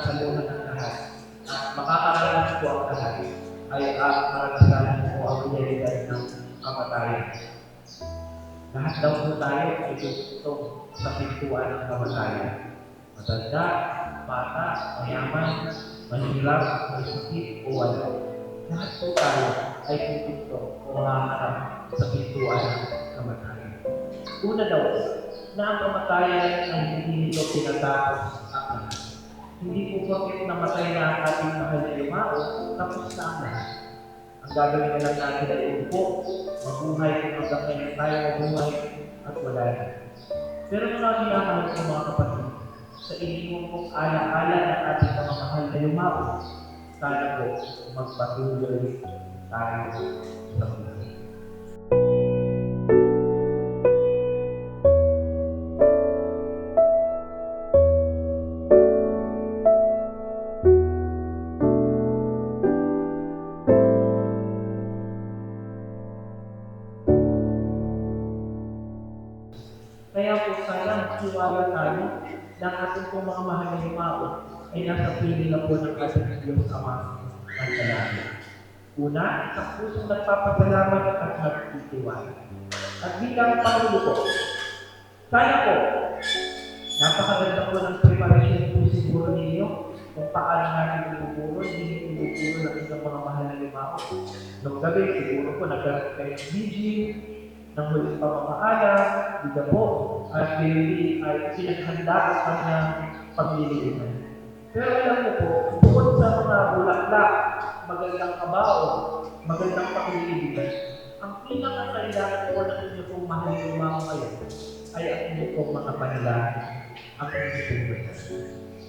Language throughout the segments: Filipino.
saluhan ng lahat. At makakaranas po ang lahat ay maragsagan po ang realidad ng kamatayan. Lahat daw po tayo ay gusto sa pintuan ng kamatayan. Matanda, bata, mayaman, mahirap, may sakit o wala. Lahat po tayo ay pupinto o makaharap sa pintuan ng kamatayan. Una daw po, na ang kamatayan ay hindi nito tinatapos sa akin. Hindi po bakit namatay na ang ating mahal na yumao, tapos na ang lahat. Ang gagawin na lang natin ay upo, mabuhay kung hanggang ngayon tayo mabuhay at wala na. Pero mga ginamahal ko mga kapatid, sa iniwan kong ala-ala ng ating mga mahal na yumao, sana po magpatuloy tayo sa buhay. Kaya po sana magsiwala tayo ng ating pong mga mahal na yumao ay nasa piling na po ng ating Diyos Ama ng Langit. Una, isang pusong nagpapasalamat at nagtitiwala. At bilang Pangulo po, sana po, napakaganda po ng preparasyon po siguro ninyo kung paano natin ibuburo, hindi ibuburo ng isang mga mahal na yumao. Nung gabi, siguro po nagkaroon kayo ng vigil, ng huling pamamaala, dito po, at Bailey ay pinaghanda ang kanyang pamilihan. Pero alam mo po, bukod sa mga bulaklak, magandang kabaon, magandang pakililigan, ang pinakakailangan po ng inyo pong mahal yumao ngayon ay ang inyo pong mga panalangin, ang inyo pong dasal.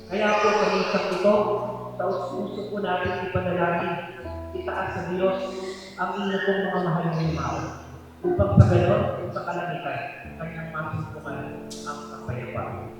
Kaya po sa isang ito, taos-puso po natin ipanalangin, itaas sa Diyos ang inyo pong mga mahal yumao. Upang sa gayon, sa kalangitan, kanyang masumpukan ang kapayapaan.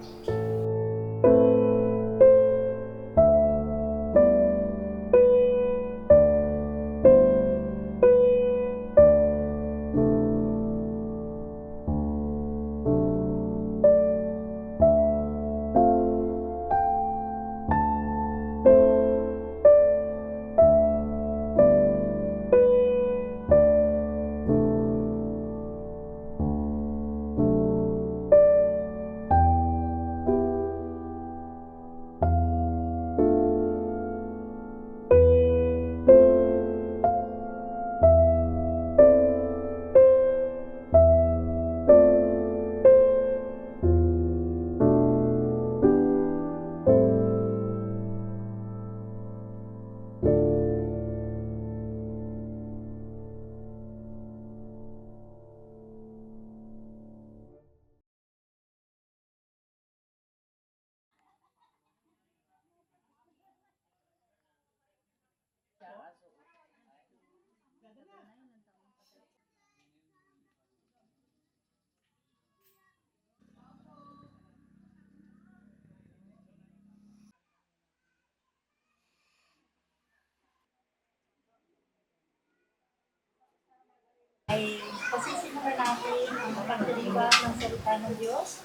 Ay pasisimulan natin ang pagdiriwang ng salita ng Diyos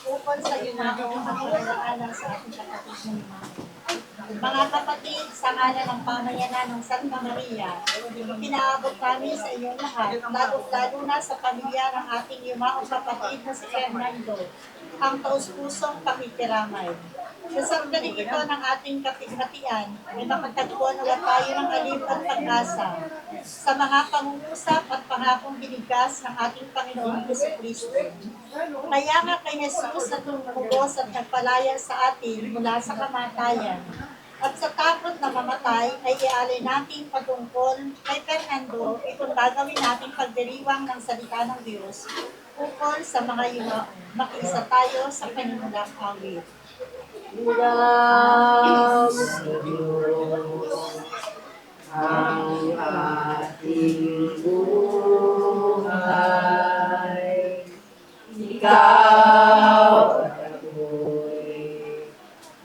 ukol sa yumao ang pag-aaral sa ating kapatid na yumao. Mga kapatid, sa ngalan ng pamayanan ng Santa Maria, pinaabot kami sa inyong lahat, lalo na sa pamilya ng ating yumao kapatid na si Fernando, ang taus-pusong pakikiramay. Sa sandali ito ng ating kapighatian, ay mapagtagpuan ulit tayo ng alib at pag-asa sa mga pangungusap at pangakong binigkas ng ating Panginoong Jesucristo. Kaya nga kay Jesus na tumubos at nagpalaya sa atin mula sa kamatayan, at sa takot na mamatay ay ialay natin patungkol kay Fernando itong gagawin nating pagdiriwang ng salita ng Diyos ukol sa mga yumao. Makiisa tayo sa kanimulang awit. Ulam sa Diyos ang ating buhay. Ikaw at ako'y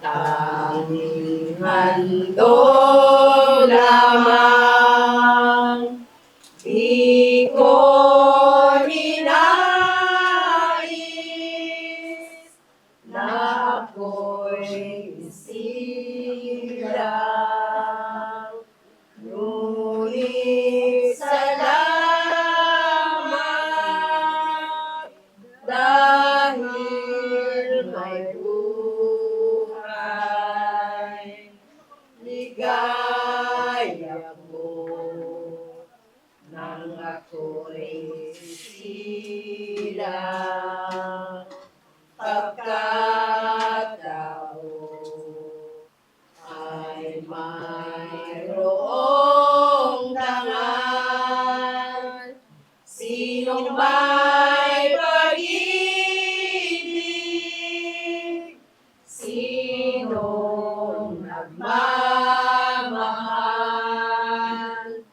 tanging handog lamang. Di ko hinais na ako'y sinong nagmamahal,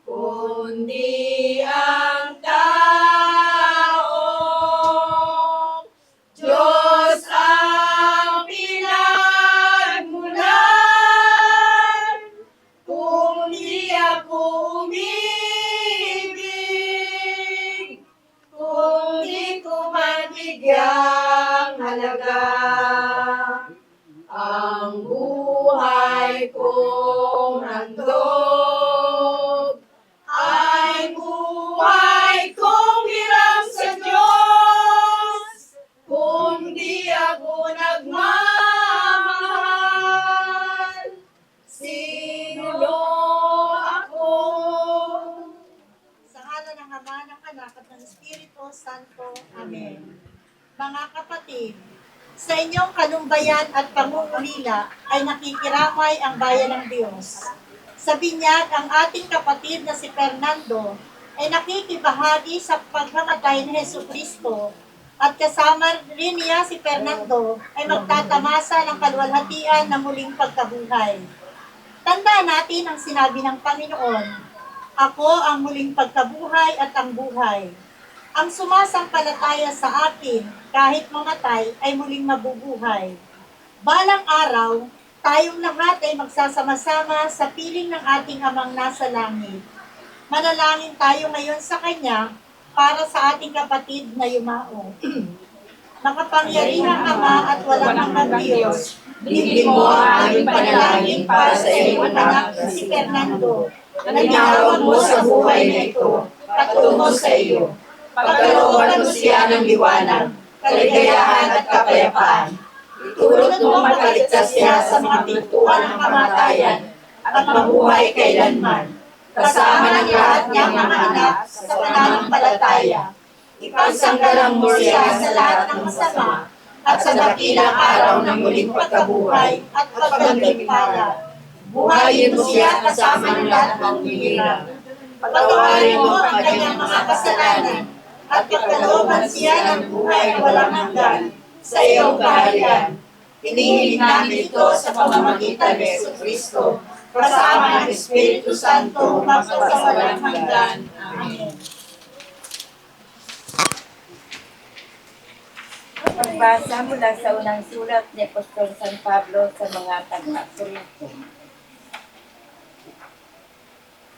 kundi ang tao. Diyos ang pinagmulan, kung di ako umibig, kung di ko man bigyang halaga, ang buhay kong handog ay buhay kong hiram sa Diyos, kung di ako nagmamahal. Sino ako? Sa ngalan ng Ama, ng Anak, at ng Espiritu Santo. Amen. Mga kapatid, sa inyong kanumbayan at pangungulila ay nakikiramay ang bayan ng Diyos. Sa binyag, ang ating kapatid na si Fernando ay nakikibahagi sa pagkamatay ni Jesucristo at kasama rin niya si Fernando ay magtatamasa ng kaluwalhatian ng muling pagkabuhay. Tandaan natin ang sinabi ng Panginoon, "Ako ang muling pagkabuhay at ang buhay. Ang sumasampalataya sa akin, kahit mamatay, ay muling mabubuhay." Balang araw, tayong lahat ay magsasama-sama sa piling ng ating Amang nasa langit. Manalangin tayo ngayon sa Kanya para sa ating kapatid na yumao. Makapangyarihang Ama at walang hanggang Diyos, Bigyan mo ang aming panalangin para sa iyong anak na si Fernando, na tinawag mo sa buhay na ito, patungo sa iyo. Pagkalooban mo siya ng liwanag, kaligayahan at kapayapaan. Itulot mo makaligtas siya sa mga pintuan ng kamatayan at mabuhay kailanman. Kasama ng lahat niyang mga anak sa pananampalataya. Ipagsanggalang mo siya sa lahat ng masama at sa dakilang araw ng muling pagkabuhay at paggantimpala. Buhayin mo siya kasama ng lahat ng hirap. Patawarin mo ang kanyang mga kasalanan at pagkalooban siya ng buhay na walang hanggan sa iyong kaharian. Hinihiling namin ito sa pamamagitan ni Jesucristo, kasama ng Espiritu Santo, magpasawalang hanggan. Amen. Pagbasa mula sa unang sulat ni Apostol San Pablo sa mga taga-Korinto.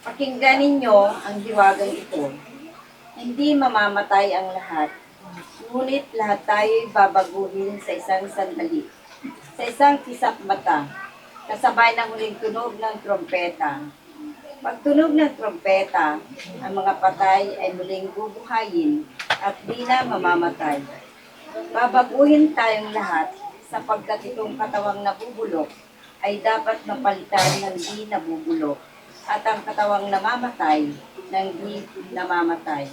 Pakinggan ninyo ang diwagang ito. Hindi mamamatay ang lahat, ngunit lahat tayo'y babaguhin sa isang sandali, sa isang kisap mata, kasabay ng huling tunog ng trompeta. Pagtunog ng trompeta, ang mga patay ay muling bubuhayin at di na mamamatay. Babaguhin tayong lahat sapagkat itong katawang nabubulok ay dapat mapalitan ng di nabubulok at ang katawang namamatay ng di namamatay.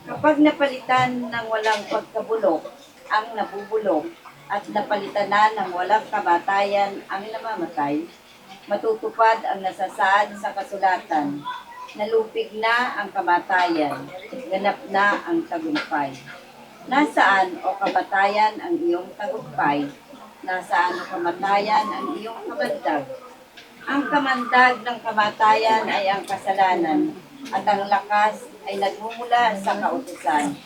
Kapag napalitan ng walang pagkabulok ang nabubulok at napalitan na ng walang kamatayan ang namamatay, matutupad ang nasasaad sa kasulatan, nalupig na ang kamatayan, ganap na ang tagumpay. Nasaan o kamatayan ang iyong tagumpay? Nasaan o kamatayan ang iyong kamandag? Ang kamandag ng kamatayan ay ang kasalanan, at ang lakas ay nagmumula sa kautusan.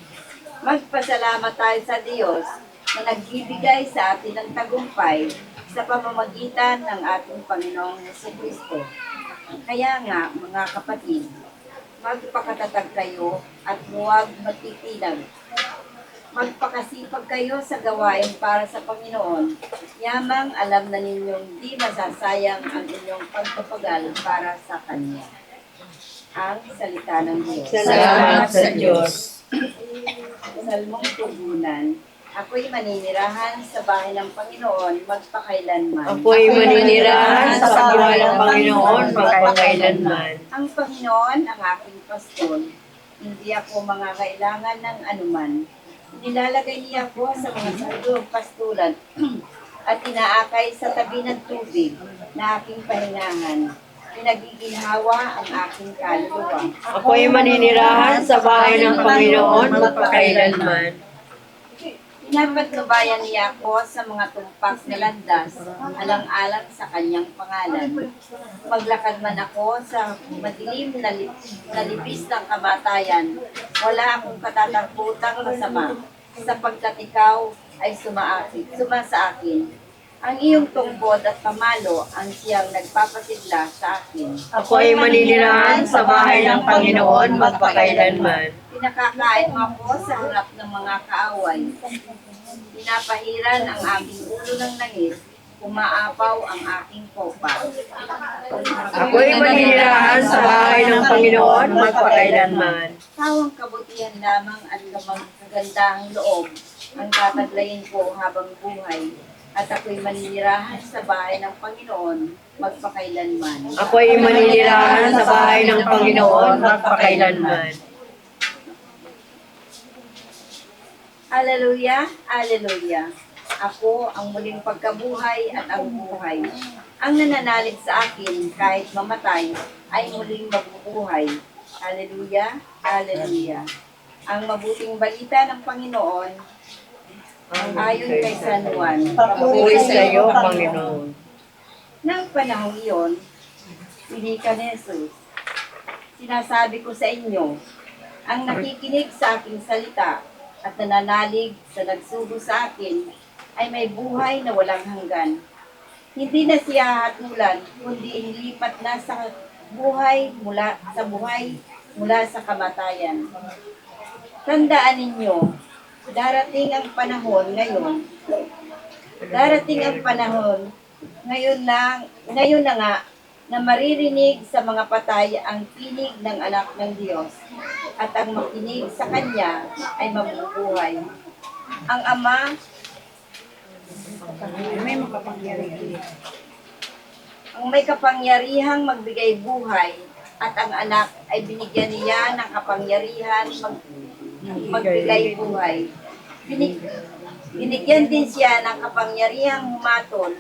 Magpasalamat tayo sa Diyos na nagbibigay sa atin ng tagumpay sa pamamagitan ng ating Panginoong Jesucristo. Kaya nga, mga kapatid, magpakatatag kayo at huwag magtitinag. Magpakasipag kayo sa gawain para sa Panginoon, yamang alam na ninyong di masasayang ang inyong pagpapagal para sa Kanya. Ang salita ng Diyos. Salamat sa Diyos. Salmong tugunan. Ako'y maninirahan sa bahay ng Panginoon magpakailanman. Ako'y maninirahan sa bahay ng Panginoon magpakailanman. Ang Panginoon ang aking pastor. Hindi ako mangangailangan ng anuman. Nilalagay niya ako sa mga sardong pastulan at inaakay sa tabi ng tubig na aking pahingahan. Pinagiginhawa ang aking kaluluwa. Ako'y maninirahan sa bahay ng Panginoon magpakailanman. Pinapatnubayan niya ako sa mga tumpak na landas, alang-alang sa kanyang pangalan. Maglakad man ako sa madilim na libis ng kamatayan, wala akong katatakutang masama, sapagkat ikaw ay suma sa akin. Ang iyong tungkod at pamalo ang siyang nagpapasigla sa akin. Ako ay maninirahan sa bahay ng Panginoon magpakailanman. Pinakakain mo ako sa harap ng mga kaaway. Pinapahiran ang aking ulo ng langit, umaapaw ang aking kopa. Ako ay maninirahan sa bahay ng Panginoon magpakailanman. Tawang kabutihan lamang at kagandahang loob ang tataglayin ko habang buhay. At ako'y maninirahan sa bahay ng Panginoon magpakailanman. Ako ay maninirahan sa bahay ng Panginoon magpakailanman. Hallelujah, hallelujah. Ako ang muling pagkabuhay at ang buhay. Ang nananalig sa akin kahit mamatay ay muling mabubuhay. Hallelujah, hallelujah. Ang mabuting balita ng Panginoon ayon kay San Juan. Papuri sa iyo, Panginoon. Nang panahong iyon, pinika ni Jesus. Sinasabi ko sa inyo, ang nakikinig sa aking salita at nananalig sa nagsugo sa akin ay may buhay na walang hanggan. Hindi na siya hatulan, kundi inilipat na sa buhay mula sa kamatayan. Tandaan ninyo, darating ang panahon ngayon na nga, na maririnig sa mga patay ang tinig ng anak ng Diyos, at ang makinig sa Kanya ay mabubuhay. Ang Ama ang may kapangyarihang magbigay buhay, at ang anak ay binigyan niya ng kapangyarihan magbigay buhay. Binigyan din siya ng kapangyarihang humatol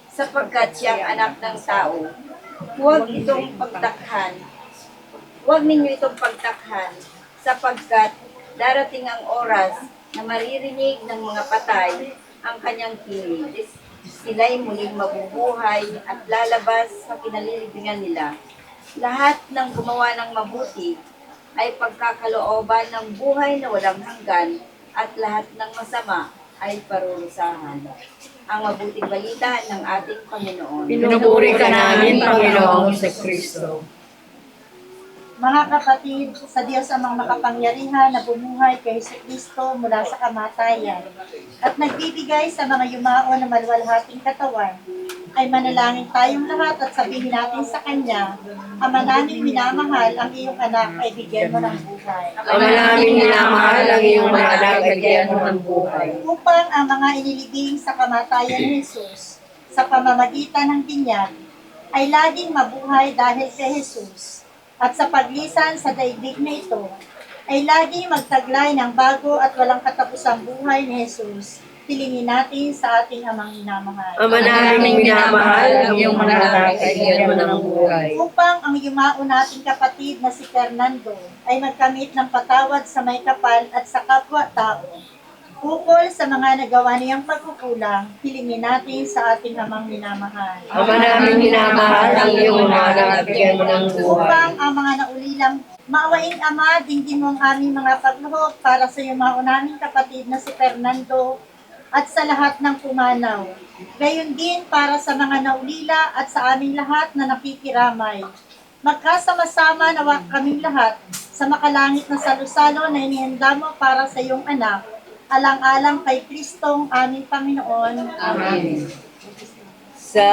sapagkat siyang anak ng tao. Huwag ninyo itong pagtakhan sapagkat darating ang oras na maririnig ng mga patay ang kanyang tinig. Sila'y muling mabubuhay at lalabas sa kinalilibigan nila. Lahat ng gumawa ng mabuti ay pagkakalooban ng buhay na walang hanggan, at lahat ng masama ay parurusahan. Ang mabuting balita ng ating Panginoon. Pinupuri ka namin, Panginoong Kristo. Mga kapatid, sa Diyos amang makapangyarihan na bumuhay kay Kristo mula sa kamatayan at nagbibigay sa mga yumao na maluwalhating katawan, ay manalangin tayong lahat at sabihin natin sa Kanya, Ama namin minamahal, ang iyong anak ay bigyan mo ng buhay. Ama namin minamahal, ang iyong mga anak ay bigyan mo ng buhay. Upang ang mga inilibing sa kamatayan ni Jesus sa pamamagitan ng binyag ay laging mabuhay dahil kay Jesus, at sa paglisan sa daigdig na ito ay laging magtaglay ng bago at walang katapusang buhay ni Jesus. Hilingin natin sa ating amang minamahal. Ama namin minamahal, ang iyong mga anak ay bigyan mo ng buhay. Upang ang yumao nating kapatid na si Fernando ay magkamit ng patawad sa may kapal at sa kapwa-tao, ukol sa mga nagawa niyang pagkukulang, hilingin natin sa ating amang minamahal. Ama namin minamahal, ang iyong mga anak ay bigyan mo ng buhay. Upang ang mga naulilang maawaing Ama, dinggin mo ang aming mga pagluhok para sa yumao naming kapatid na si Fernando at sa lahat ng pumanaw. Gayon din para sa mga naulila at sa aming lahat na nakikiramay. Magkasama-sama nawa kaming lahat sa makalangit na salusalo na inihanda mo para sa iyong anak, alang-alang kay Kristong aming Panginoon. Amen. Sa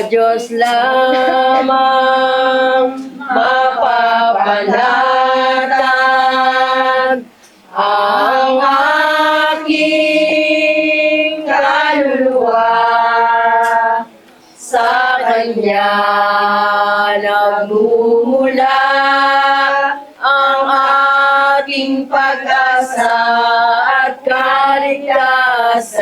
Diyos lamang mapapanatag ang aking kaluluwa. Sa Kanya nagmumula ang aking pag-asa at kaligtasan.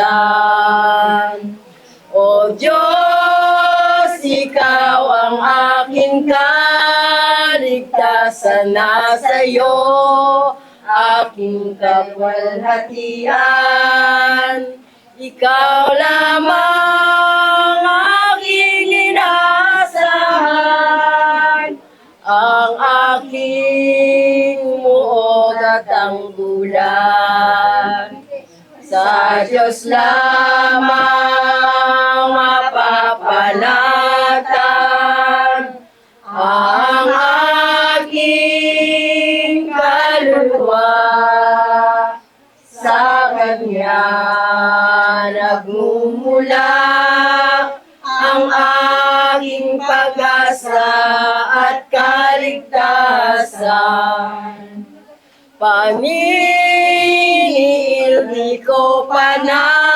O Diyos, Ikaw ang aking kaligtasan, nasa iyo aking kapwalhatian. Ikaw lamang aking inaasahan, ang aking muog at tanggulan. Sa Diyos lamang mapapanatag ang aking kaluluwa. Sa Kanya nagmumula ang aking pag-asa at kaligtasan. Paniniil di ko pananalig,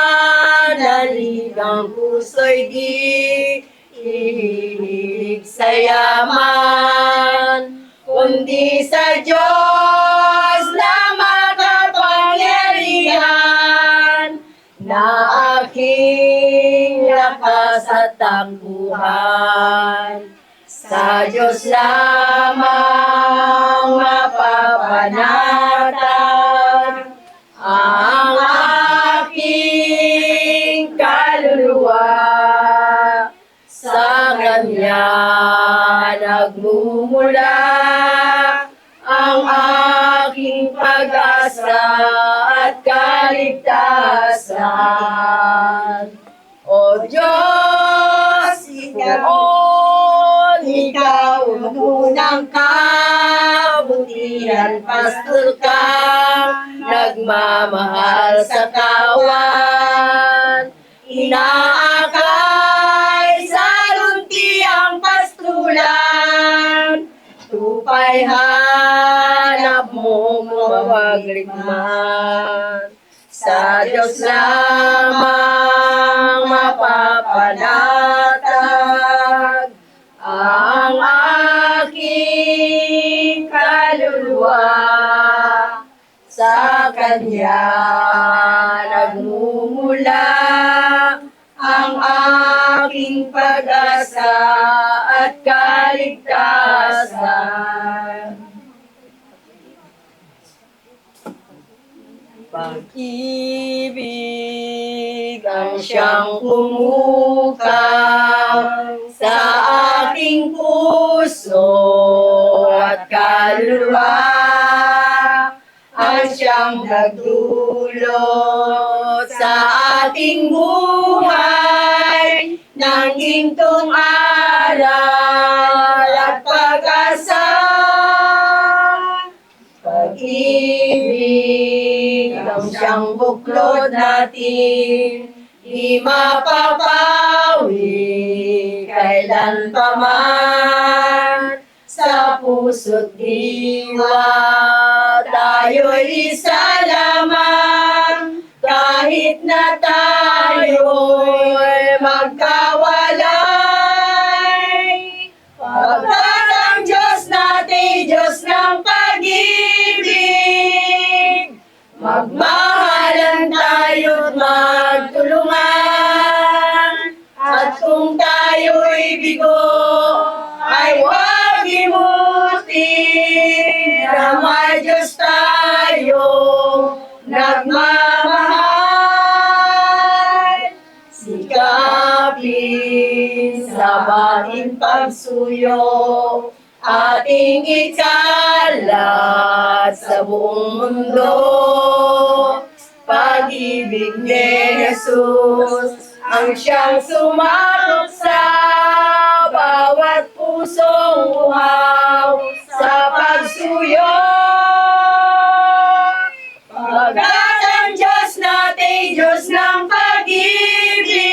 ang puso'y di hihilig sa yaman, kundi sa Diyos na makapangyarihan, na aking lakas at takbuhan. Sa Diyos lamang mapapanatag ang aking kaluluwa. Sa Kanya nagmumula ang aking pag-asa at kaligtasan. O Diyos, Ikaw ang unang kabutihan, pastor ka, nagmamahal sa kawan. Inaakay sa lunti ang pastulan, tupay hanap mo mawagligman. Sa Diyos lamang mapapanatag ang aking kaluluwa. Sa Kanya nagmumula ang aking pag-asa at kaligtasan. Pag-ibig ang siyang umukang sa aking puso at kaluluwa, ang siyang nagdulot sa ating buhay ng gintong aral at pag-asa. Pag-ibig ang siyang buklod natin, di mapapawi kailan pa man. Sa puso't diwa tayo'y isa lamang, kahit na tayo'y magkawalay. Pagkat ang Diyos natin, Diyos ng pag-ibig, magmahalan tayo't magtulungan. At kung tayo'y bigo, ay huwag imutin na may Diyos tayong nagmamahal. Sikapin sa baing pagsuyo, ating ikalat sa buong mundo. Pag-ibig ni Jesus ang siyang sumakop sa bawat pusong uhaw sa pagsuyo. Pagkat ang Diyos natin, Diyos ng pag-ibig,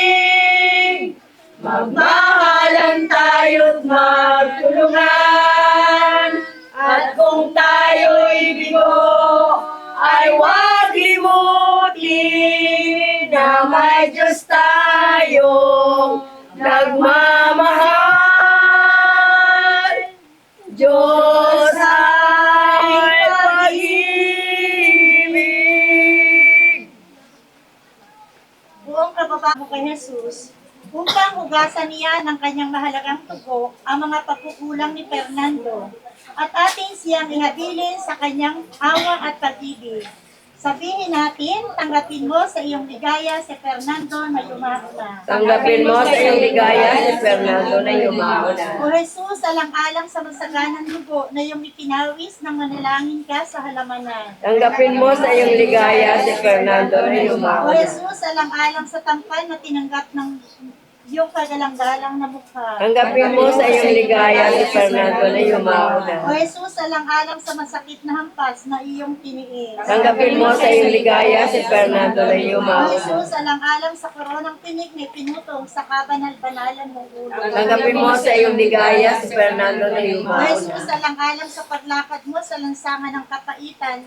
magmahalan tayo't magtulungan. At kung tayo'y bigo, ay huwag limutin na may Diyos tayong nagmamahal. Diyos ay pag-ibig. Buong kababa mo kay Jesus, upang hugasan niya ng kanyang mahalagang tugo ang mga pagkukulang ni Fernando at ating siyang ihabilin sa kanyang awa at pag-ibig. Sabihin natin, tanggapin mo sa iyong ligaya si Fernando na yumauna. Tanggapin mo sa iyong ligaya si Fernando na yumauna. O Jesus, alang-alang sa masaganang dugo na iyong ipinawis nang manalangin ka sa halamanan. Tanggapin mo sa iyong ligaya si Fernando na O yumauna. Jesus, alang-alang sa tampal na tinanggap ng iyong kagalang-galang na mukha. Tanggapin mo sa iyong ligaya si Fernando na yumauna. O Jesus, alang-alang sa masakit na hampas na iyong tiniis. Tanggapin mo sa iyong ligaya si Fernando na O yumauna. Jesus, alang-alang sa koronang tinik na pinutong sa kabanal-banalan mong ulo. Tanggapin mo sa iyong ligaya si Fernando na O yumauna. Jesus, alang-alang sa paglakad mo sa lansangan ng kapaitan,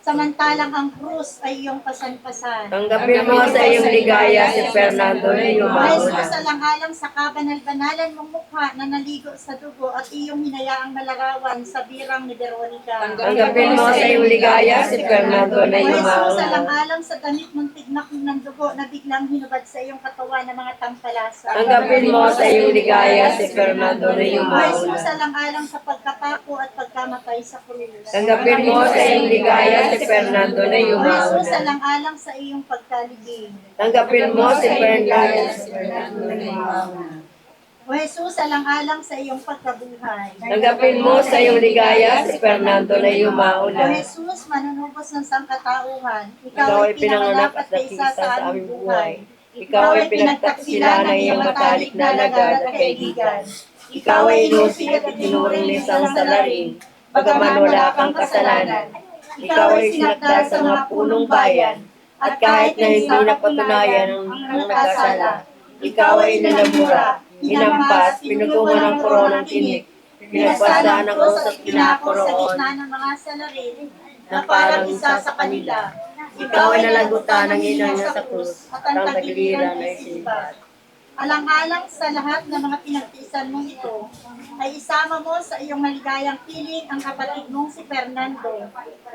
samantalang ang krus ay iyong pasan-pasan. Tanggapin mo sa iyong ligaya si Fernando na O Jesus, yumauna. alang-alang sa kabanal-banalan mong mukha na naligo sa dugo at iyong hinayaang malarawan sa birang ni Veronica. Tanggapin mo sa iyong ligaya si Fernando na O Jesus, yumauna. alang-alang sa damit mong tignak ng dugo na biglang hinubad sa iyong katawan ng mga tampalasa. Tanggapin mo sa iyong ligaya si Fernando na O Jesus, yumauna. alang-alang sa pagkapako at pagkamatay sa krus. Tanggapin mo sa iyong ligaya si Fernando na O Jesus, yumauna. alang-alang sa iyong pagkalibing. Tanggapin mo si Fernando. O Jesus, alang-alang sa iyong pagkabuhay. Tanggapin mo sa iyong ligaya si Fernando na O yumauna. Jesus, manunubos ng sangkatauhan, Ikaw ay pinanganak at nakisa sa aming buhay. Ikaw ay pinagtaksila ng iyong matalik na alagad at kaibigan. Ikaw ay inusig at itinuring ni isang salarin, bagaman wala kang kasalanan. Ikaw ay sinakdal sa mga punong bayan, at kahit na hindi napatunayan ang nagkasala, ikaw ay inanamura, hinampas, pinutungan ng koronang tinik, pinagpasaan ng krus at sa pinakoroon gitna ng mga salarin na parang isa sa kanila. Ikaw ay nalagutan ng inang niya sa krus, at ang tagiliran ay sinibat. Alang-alang sa lahat ng mga pinagtiisan mong ito, ay isama mo sa iyong maligayang piling ang kapatid mong si Fernando,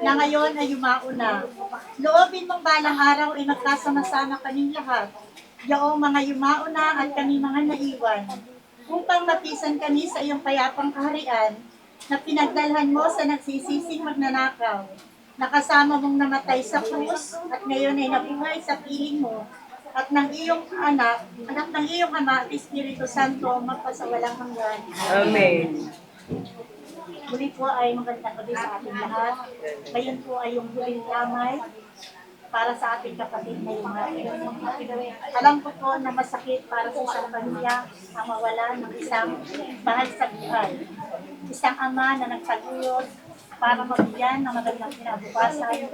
na ngayon ay yumauna. Loobin mong balang araw ay magkasama-sama kaming lahat, yaong mga yumauna at kami mga naiwan, upang mapisan kami sa iyong payapang kaharian, na pinagdalhan mo sa nagsisising magnanakaw, nakasama mong namatay sa krus, at ngayon ay nabuhay sa piling mo, at ng iyong anak ng iyong Ama at Espiritu Santo magpasawalang hanggan. Amen. Muli po ay magandang gabi sa ating lahat. Ngayon po ay yung huling lamay para sa ating kapatid na yung alam ko po na masakit para sa isang pamilya ang mawala ng isang mahal sa buhay. Isang ama na nagtaguyod para mabigyan ng magandang kinabukasan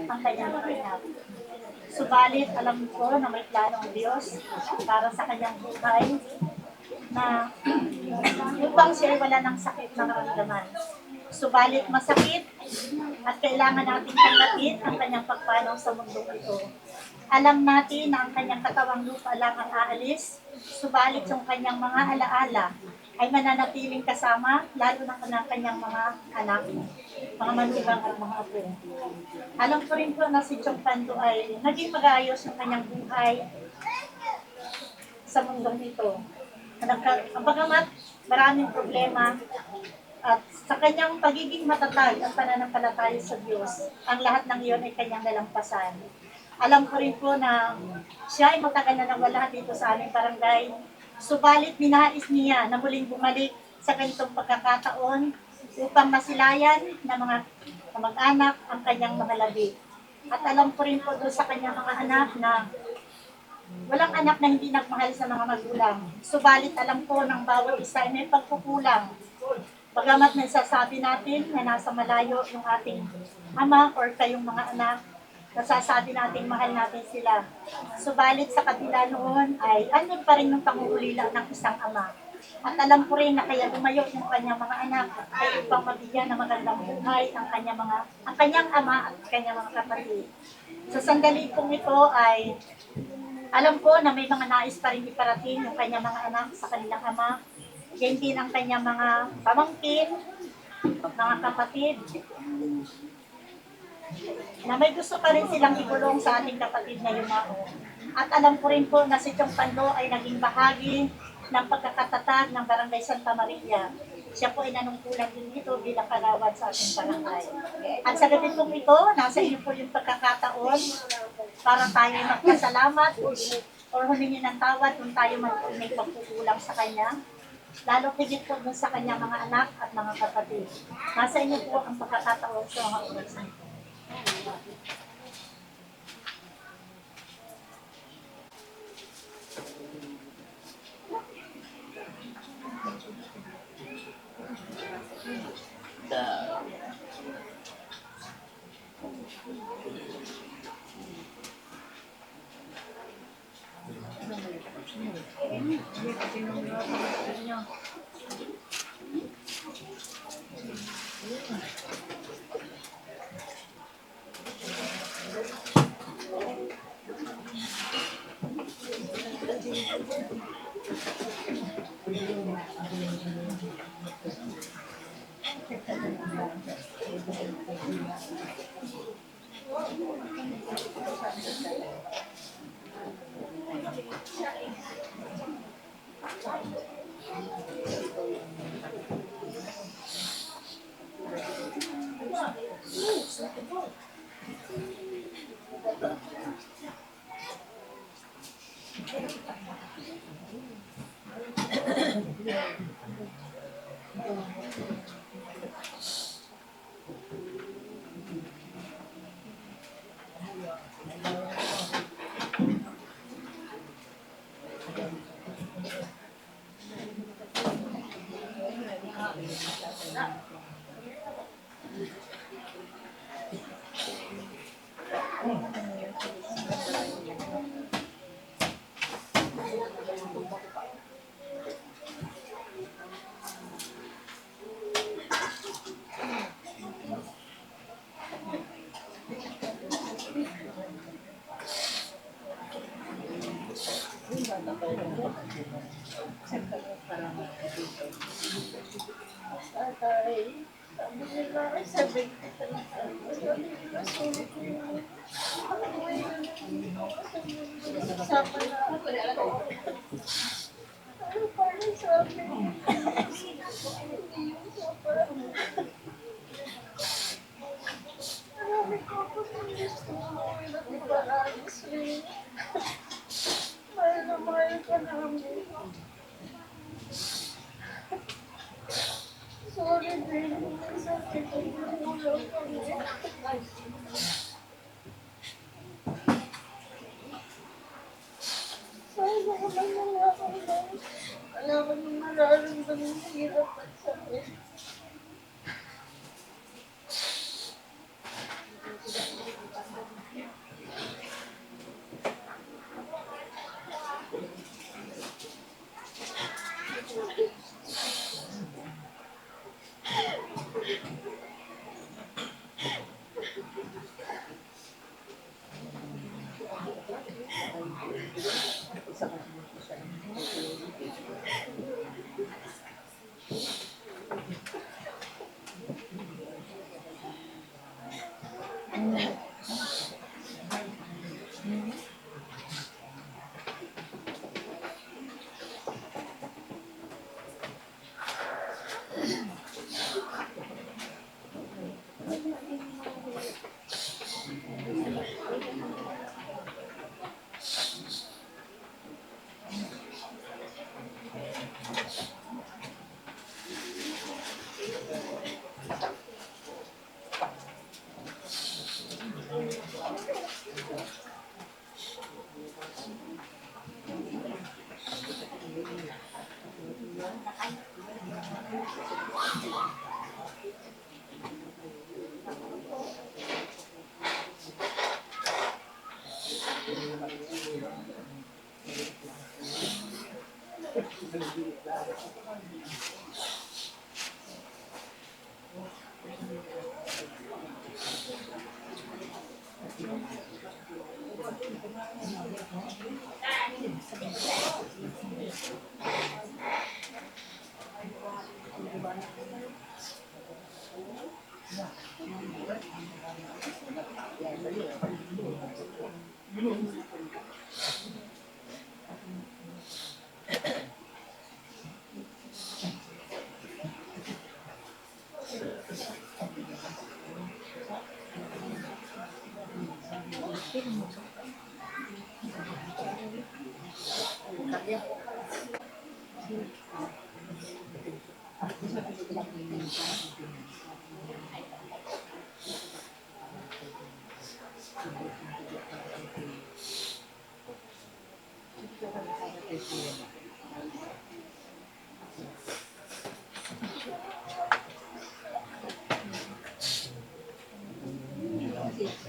ang kanyang mga anak. Subalit, alam ko na may plano ang Diyos para sa kanyang buhay na upang siya ay wala ng sakit na karamdaman. Subalit masakit at kailangan natin tanggapin ang kanyang pagpanaw sa mundong ito. Alam natin na ang kanyang katawang lupa lang ang aalis, subalit yung kanyang mga alaala ay mananatiling kasama, lalo na ng kanyang mga anak, mga manugang at mga apo. Alam ko rin po na si Chong Pando ay naging mag-aayos ng kanyang buhay sa mundong ito. Bagamat maraming problema at sa kanyang pagiging matatag at pananampalataya sa Diyos, ang lahat ng iyon ay kanyang nalampasan. Alam ko rin po na siya ay matagal na nawala dito sa aming barangay. Subalit minais niya na muling bumalik sa ganitong pagkakataon upang masilayan ng mga kamag-anak ang kanyang mga labi. At alam ko rin po doon sa kanyang mga anak na walang anak na hindi nagmahal sa mga magulang. Subalit alam ko ng bawat isa ay may pagkukulang. Bagamat nasasabi natin na nasa malayo yung ating ama or kayong mga anak, nasasabi natin mahal natin sila. Subalit sa kabila noon ay andun pa rin yung pangungulila ng isang ama. At alam ko rin na kaya lumayo yung kanyang mga anak ay upang mabigyan ng magandang buhay ang kanyang ama at kanyang mga kapatid. Sa sandali pong ito ay alam ko na may mga nais pa rin iparating yung kanyang mga anak sa kanilang ama. Yan din ang kanyang mga pamangkin, mga kapatid, na may gusto pa rin silang ikulong sa ating kapatid na Yumao. At alam ko rin po na si Chong Pando ay naging bahagi ng pagkakatatag ng Barangay Santa Maria. Siya po ay nanungkulan din dito bilang kagawad sa ating barangay. At sa gabi pong ito, nasa inyo po yung pagkakataon para tayo magpasalamat o humingi ng tawad kung tayo man po may pagkukulang sa Kanya. Lalo higit po dun sa Kanyang mga anak at mga kapatid. Nasa inyo po ang pagkakataon sa mga oras na ito.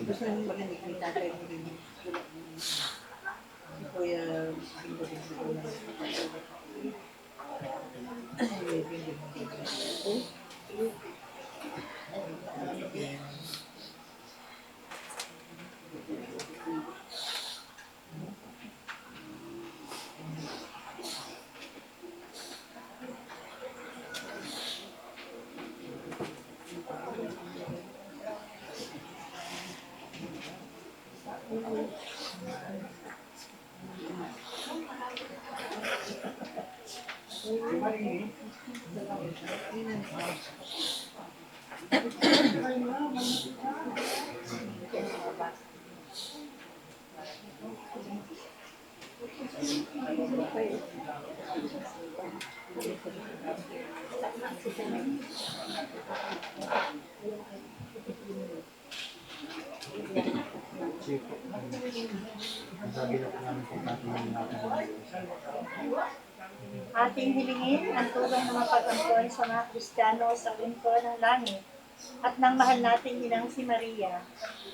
Gusto nang marinig ni tatay mo rin. Kuya, Ating hilingin ang tulong ng mapag-angkon sa mga Kristiyano sa lingkod ng langit at ng mahal natin inang si Maria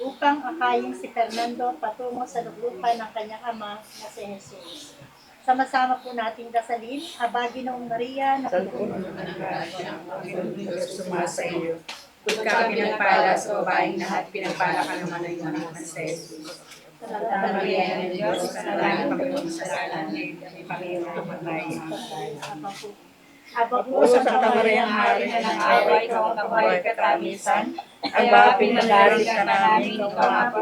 upang akayin si Fernando patungo sa luglupan ng kanyang ama na si Jesus. Sama-sama po nating dasalin, Aba Ginoong Maria na sumasa iyo. Kung ka pinagpala sa babaeng lahat, pinagpala ka naman ng anak na sa Jesus. Santa Maria ng Diyos, panalangin kami kung sa salan ng Panginoon ng patay. Aba O po Santa Maria, Hari na ng away, kawabahay katamisan, ang mga pinagaling ka namin,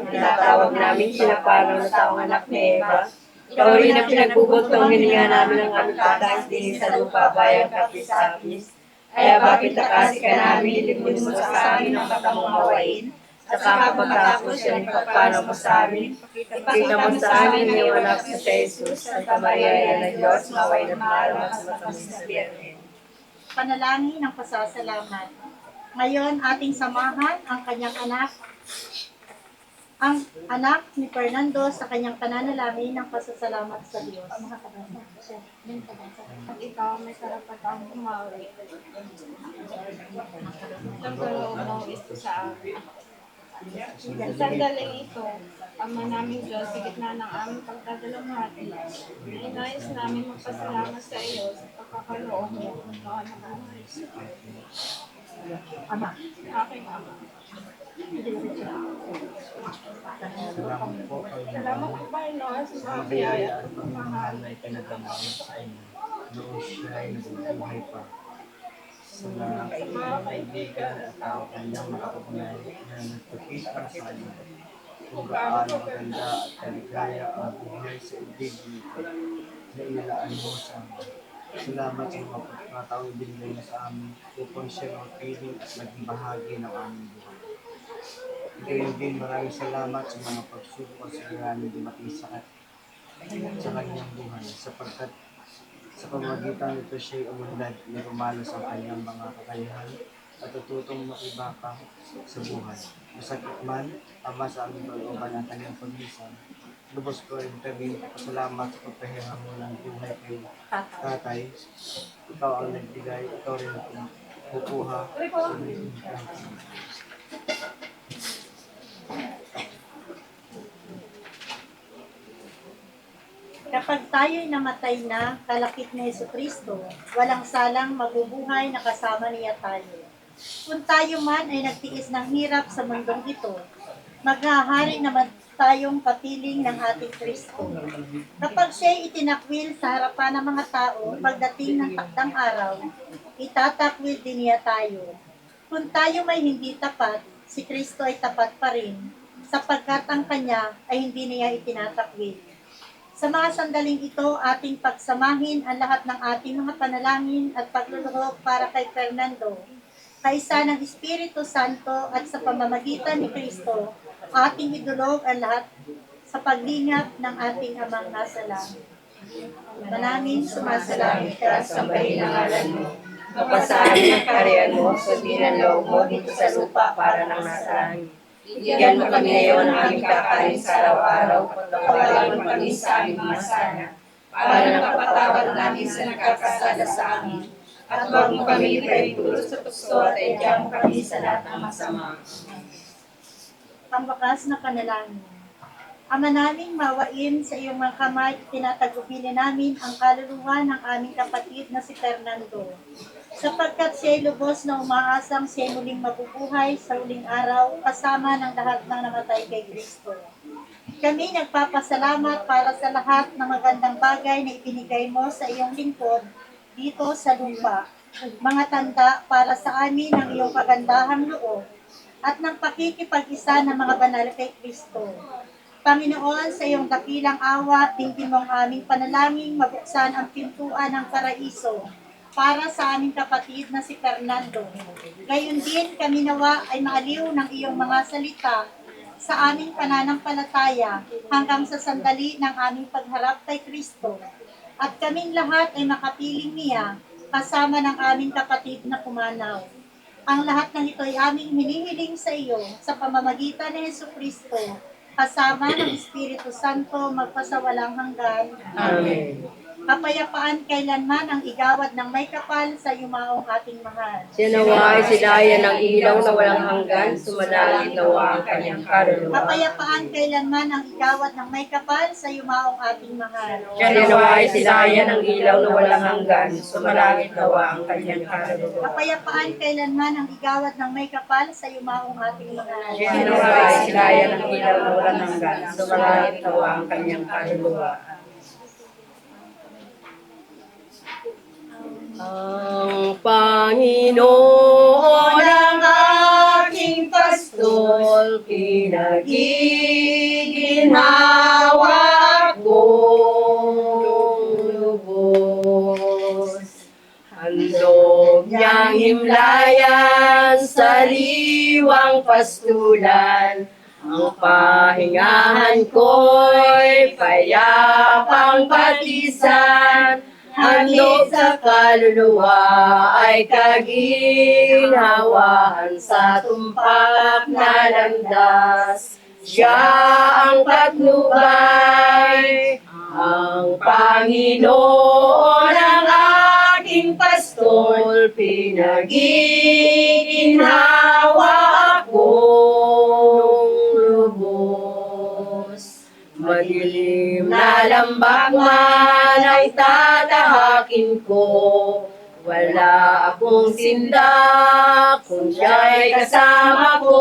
tinatawag namin sila parang na taong anak ni Eva. Ikaw rin ang pinagbubutong hininga namin ang aming patas din sa lupa bayang kapis-apis. Kaya bakit nakasi ka namin, ilipin mo sa amin ang matamong hawain, sa kapagpatapos yan ang pagpanaw mo sa amin. Ipakita mo sa amin ang iyong anak na si Jesus, Santa Maria ng Diyos, maway na mahal sa matamis na Birhen. panalangin ng pasasalamat. Ngayon, ating samahan ang kanyang anak, ang anak ni Fernando sa kanyang pananalangin ng pasasalamat sa Diyos. At ikaw may karapatang bumawi. Nagkaloob mo ito sa amin. Sa sandaling ito, Ama naming Diyos, sa gitna ng aming pagdadalamhati, inayos namin magpasalamat sa iyo sa pagkakaloob mo ng taon na buhay sa Ama. aking Ama. Salamat po, Panginoon, sa mga biyaya at pagmamahal na itinagamawa sa inyo. Noon siya ay nabubuhay pa. Sa mga kaibigan at tao kanyang makapagnay na nagpakita sa inyo kung gaano maganda at kaligaya ang buhay sa ibigin na inilaan mo sa amin. Salamat sa mga pagkataong binigay mo sa amin upang siya magpiling at maging bahagi ng aming buhay. Gayon din maraming salamat sa mga pagsubok at siguranin dumating sa kanyang buhay sapagkat sa pamamagitan nito siya'y umunlad na rumalos ang kanyang mga kakayahan at tututong makibaka sa buhay. Masakit man, Ama, sa aming kalooban ang kanyang paglisan. Lubos ko rin kami pasalamat sa pagpahinga mo ng buhay kay Tatay. Ikaw ang nagbigay, ikaw rin ang kukuha sa mga Kapag tayo'y namatay na, kalakip ni Jesucristo, walang salang mabubuhay na kasama niya tayo. Kung tayo man ay nagtiis ng hirap sa mundong ito, maghahari naman tayong kapiling ng ating Kristo. Kapag siya'y itinakwil sa harapan ng mga tao, pagdating ng takdang araw, itatakwil din niya tayo. Kung tayo may hindi tapat, si Kristo ay tapat pa rin, sapagkat ang Kanya ay hindi niya itinatakwil. Sa mga sandaling ito, ating pagsamahin ang lahat ng ating mga panalangin at pagluloob para kay Fernando. Kaisa ng Espiritu Santo at sa pamamagitan ni Kristo, ating idulog ang lahat sa paglingap ng ating Amang nasa langit. Manaming sumasalangit ka, sambahin ang ngalan mo. Mapasahin ang kaharian mo, sundin ang loob mo dito sa lupa para nang nasa langit. Bigyan mo kami ngayon ng aming kakain sa araw-araw, patawarin mo kami sa aming mga sana, para napatawad namin sa nagkakasala sa amin. At huwag mo kami ipahintulot sa tukso at idiyan mo kami sa lahat ng masama. Pambakas na panalangin. Ama naming mawain sa iyong mga kamay, tinatagubili namin ang kaluluwa ng aming kapatid na si Fernando. Sapagkat siya'y lubos na umaasang siya'y muling mabubuhay sa huling araw kasama ng lahat ng namatay kay Kristo. Kami nagpapasalamat para sa lahat ng magandang bagay na ibinigay mo sa iyong lingkod dito sa lupa. Mga tanda para sa amin ng iyong kagandahang loob at ng pakikipag-isa ng mga banal kay Kristo. Panginoon, sa iyong dakilang awa, tingin mong aming panalangin, mabuksan ang pintuan ng paraiso para sa aming kapatid na si Fernando. Gayon din, kami nawa ay maaliw ng iyong mga salita sa aming pananampalataya hanggang sa sandali ng aming pagharap kay Kristo. At kaming lahat ay makapiling niya kasama ng aming kapatid na pumanaw. Ang lahat ng ito ay aming hinihiling sa iyo sa pamamagitan ni Jesucristo, kasama ng Espiritu Santo magpasawalang hanggan. Amen. Kapayapaan kailanman ang igawad ng may kapal sa yumaong ating mahal. Sinawa ay silayan ng ilaw na walang hanggan, sumalangit nawa ang kanyang kaluluwa. Kapayapaan kailanman ang igawad ng may kapal sa yumaong ating mahal. Sinawa ay silayan ng ilaw na walang hanggan, sumalangit nawa ang kanyang kaluluwa. Kapayapaan kailanman ang igawad ng may kapal sa yumaong ating mahal. Sinawa ay silayan ng ilaw na walang hanggan, sumalangit nawa ang kanyang kaluluwa. Ang Panginoon ang aking pastol, pinagiginawa akong lubos. Handog niyang himlayan, sariwang pastulan, ang pahingahan ko'y payapang patisan. Handog sa kaluluwa ay kaginhawaan sa tumpak na landas. Siya ang patnubay, ang Panginoon ang aking pastol, pinagiginhawa akong lubos. Madilim na lambak man ay tatahakin ko, wala akong sindak kung siya'y kasama ko.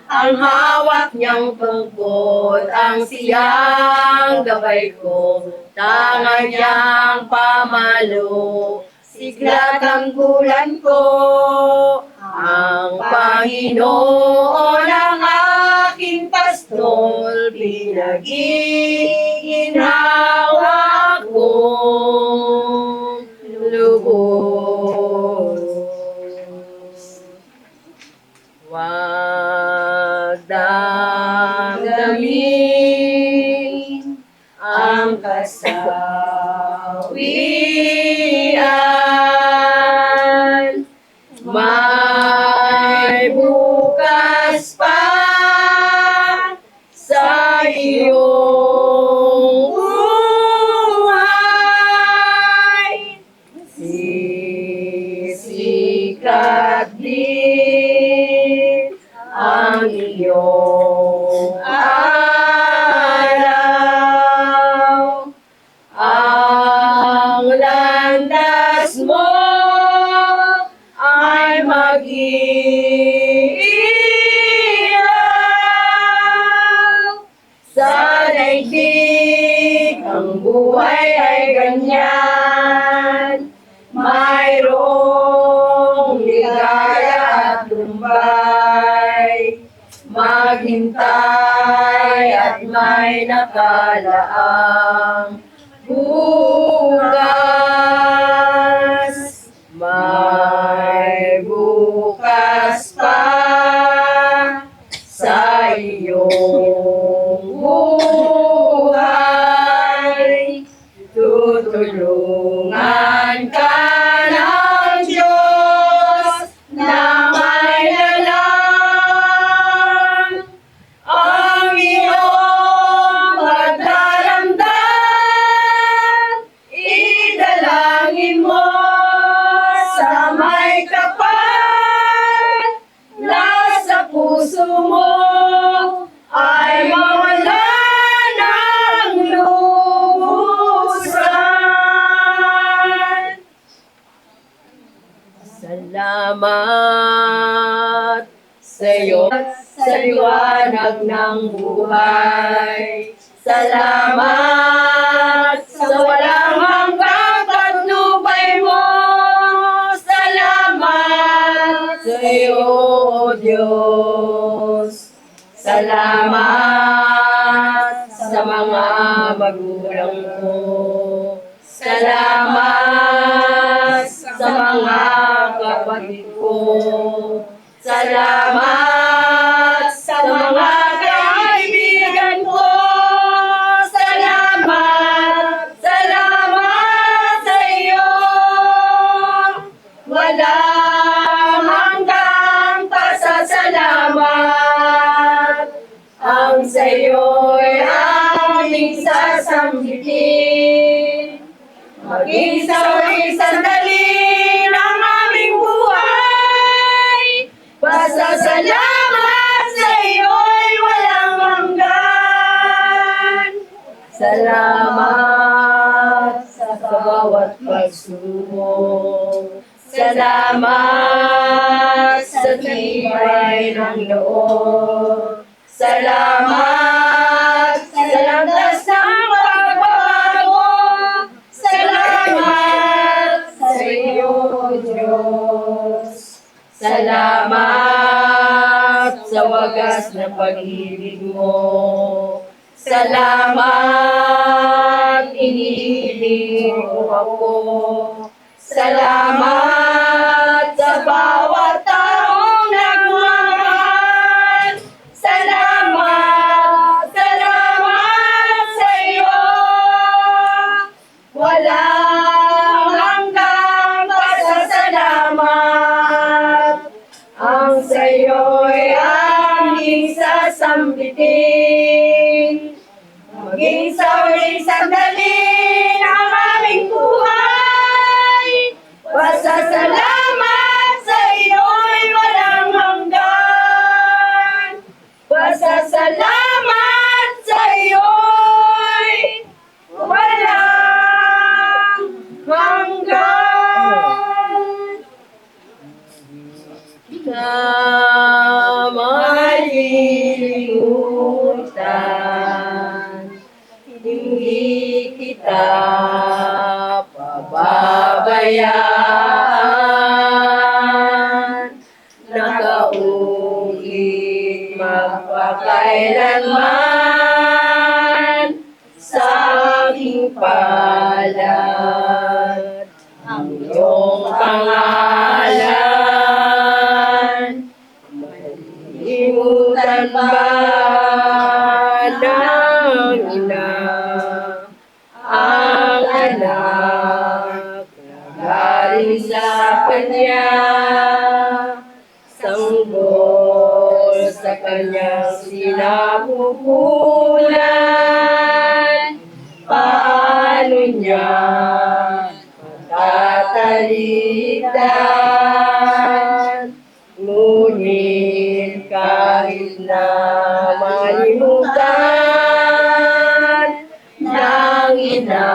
Ang hawak niyang tungkod, ang siyang gabay ko, tanga niyang pamalo, sigla tanggulan ko. Ang Panginoon ang aking pastol, pinagiginhawa akong lubos. Wag damdamin ang kasawian, may bukas pa sa iyong buhay. Sisikat din ang iyong araw. Ang landas mo ay mag-iilaw. Sa daigdig ang buhay ay ganyan, mayroong ligaya at lumbay. Maghintay at may nakalaang bukas. May bukas pa sa iyong buhay. Tulungan ka ng Diyos na may lalang ang iyong pagdaramdam. Idalangin mo sa may kapal na sa puso mo ay mawala ng lubusan. Salamat sa iyo sa liwanag ng buhay. Salamat sa walang hanggang patnubay mo. Salamat sa iyo, O Diyos. Salamat sa mga magulang ko. Salamat sa mga kapatid ko. Salamat sa mga kaibigan ko. Salamat, salamat sa iyo. Walang hanggang pasasalamat. Ang sa iyo'y aming sasambitin. Maging sa huling sandali ng aming buhay. Pasasalamat sa iyo'y walang hanggan. Salamat sa bawat pagsubok. Salamat sa tibay ng loob. Salamat sa landas ng pagbabago. Salamat sa iyo, Diyos. Salamat sa wagas na pag-ibig mo. Salamat, iniibig mo ako. Salamat sa bawat taong nagmamahal. Salamat, salamat sa iyo. Walang hanggang pasasalamat. Ang sa iyo'y aming sasambitin. Maging sa huling sandali ng aming buhay. Pasasalamat sa iyo'y walang hanggan. Pasasalamat sa iyo'y walang hanggan. Na malilimutan, hindi kita pababayaan. Nakaulit magpakailanman sa aking palad ang iyong pangalan. Malimutan ba ng ina ang anak na galing sa kanya? Sanggol sa kanyang sinapupunan. Paano niya tatalitan? Ngunit kahit na malimutan ng ina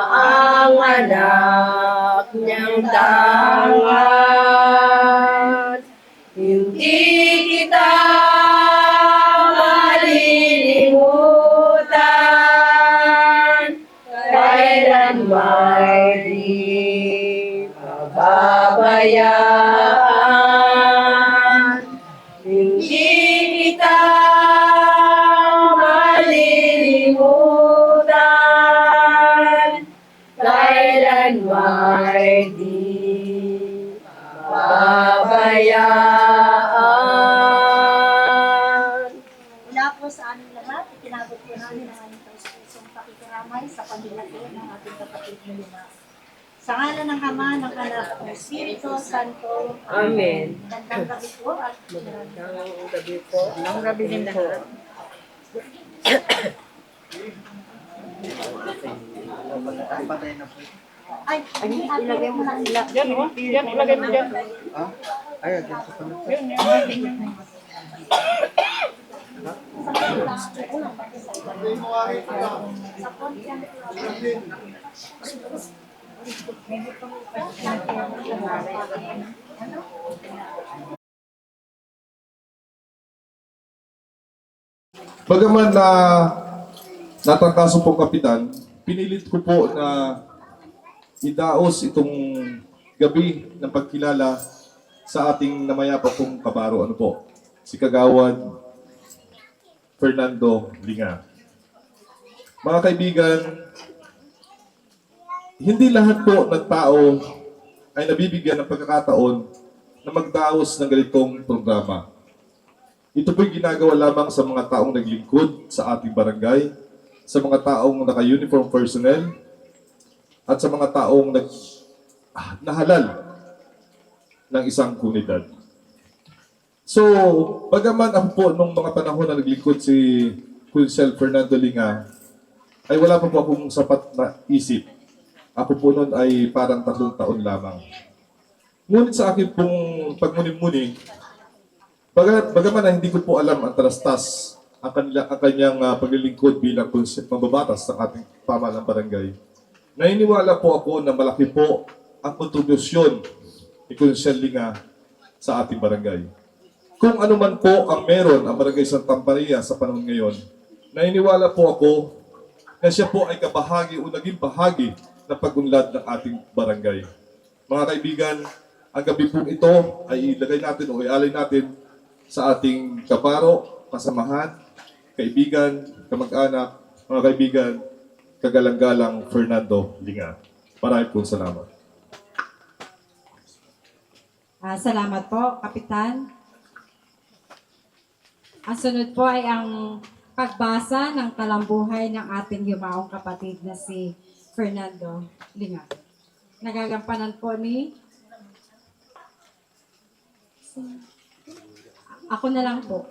ang anak niyang tangat, hindi kita malilimutan. Kailan may di pababayaan. Hindi kita malilimutan. Kailan may di pababayaan. Mula po sa aming lahat, itinabot po namin ang aming taus-pusong pakikiramay sa pamilya ng ating kapatid na luma. Sa ngalan ng Ama, ng Anak, at ng Espiritu Santo. Amen. Magandang gabi po at Magandang gabi po. Magandang gabi din lahat. Patay na po. ay, ilagay mo na sila. Yan, ilagay mo dyan. Ha? Ay, dyan sa panot. Bagaman na natangkaso po kapitan, pinilit ko po na idaos itong gabi ng pagkilala sa ating namayapa pong kabaro. Ano po? Si Kagawad Fernando Linga. Mga kaibigan, hindi lahat po ng tao ay nabibigyan ng pagkakataon na magdaos ng ganitong programa. Ito po'y ginagawa lamang sa mga taong naglingkod sa ating barangay, sa mga taong naka-uniform personnel, at sa mga taong nahalal ng isang komunidad. So, bagaman ako po nung mga panahon na naglingkod si Kunsel Fernando Linga, ay wala pa po akong sapat na isip. Ako po noon ay parang 3 taon lamang. Ngunit sa akin pong pagmuni-muni, bagaman na hindi ko po alam ang tarastas ang kanyang paglilingkod bilang mambabatas ng ating pamahalang barangay, naniniwala po ako na malaki po ang kontribusyon ni Kunsel Linga sa ating barangay. Kung ano man po ang meron ang barangay Santa Maria sa panahon ngayon, naniniwala po ako na siya po ay kabahagi o naging bahagi ng pag-unlad ng ating barangay. Mga kaibigan, ang gabi po ito ay ilagay natin o ialay natin sa ating kabaro, kasamahan, kaibigan, kamag-anak, mga kaibigan, kagalang-galang Fernando Linga. Maraming po salamat. Salamat po, Kapitan. Ang sunod po ay ang pagbasa ng talambuhay ng ating yumaong kapatid na si Fernando Linga. Nagagampanan po ni... Ako na lang po.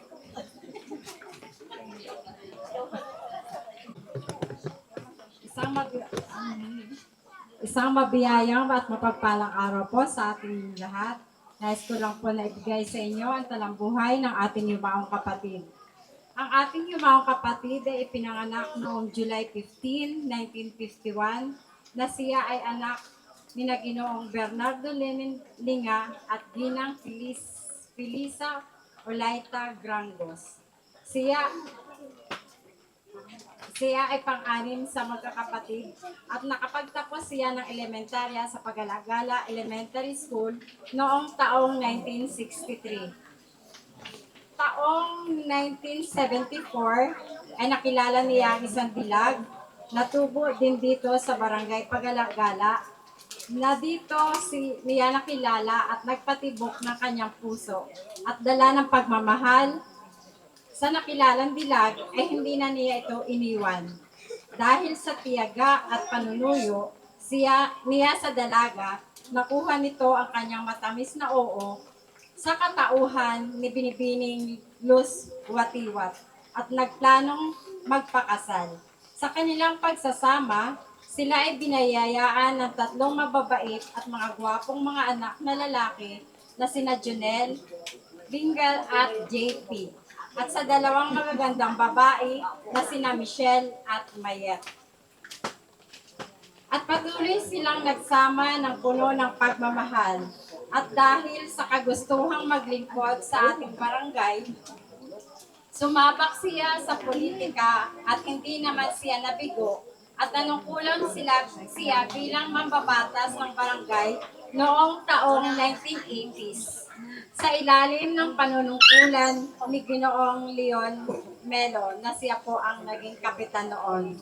Isang mabiyayang at mapagpalang araw po sa ating lahat. Nais ko lang po na ibigay sa inyo ang talambuhay ng ating yumaong kapatid. Ang ating yumaong kapatid ay ipinanganak noong July 15, 1951 na siya ay anak ni Ginoong Bernardo Linga at Ginang Felisa Olaita Grangos. Siya ay pang-anim sa magkakapatid at nakapagtapos siya ng elementarya sa Pagalagala Elementary School noong taong 1963. Taong 1974 ay nakilala niya ang isang dilag na tubo din dito sa barangay Pagalagala na dito niya nakilala at nagpatibok ng kanyang puso at dala ng pagmamahal sa nakilalang dilag ay hindi na niya ito iniwan. Dahil sa tiyaga at panunuyo niya sa dalaga, nakuha nito ang kanyang matamis na oo sa katauhan ni Binibining Luz Watiwat at nagplanong magpakasal. Sa kanilang pagsasama, sila ay binayayaan ng 3 mababait at mga gwapong mga anak na lalaki na sina Junel, Bingal at JP. At sa 2 magagandang babae na sina Michelle at Mayet. At patuloy silang nagsama ng puno ng pagmamahal. At dahil sa kagustuhang maglingkod sa ating barangay, sumabak siya sa politika at hindi naman siya nabigo at nanungkulan siya bilang mambabatas ng barangay noong taong 1980s. Sa ilalim ng panunungkulan ni Ginoong Leon Melo na siya po ang naging kapitan noon.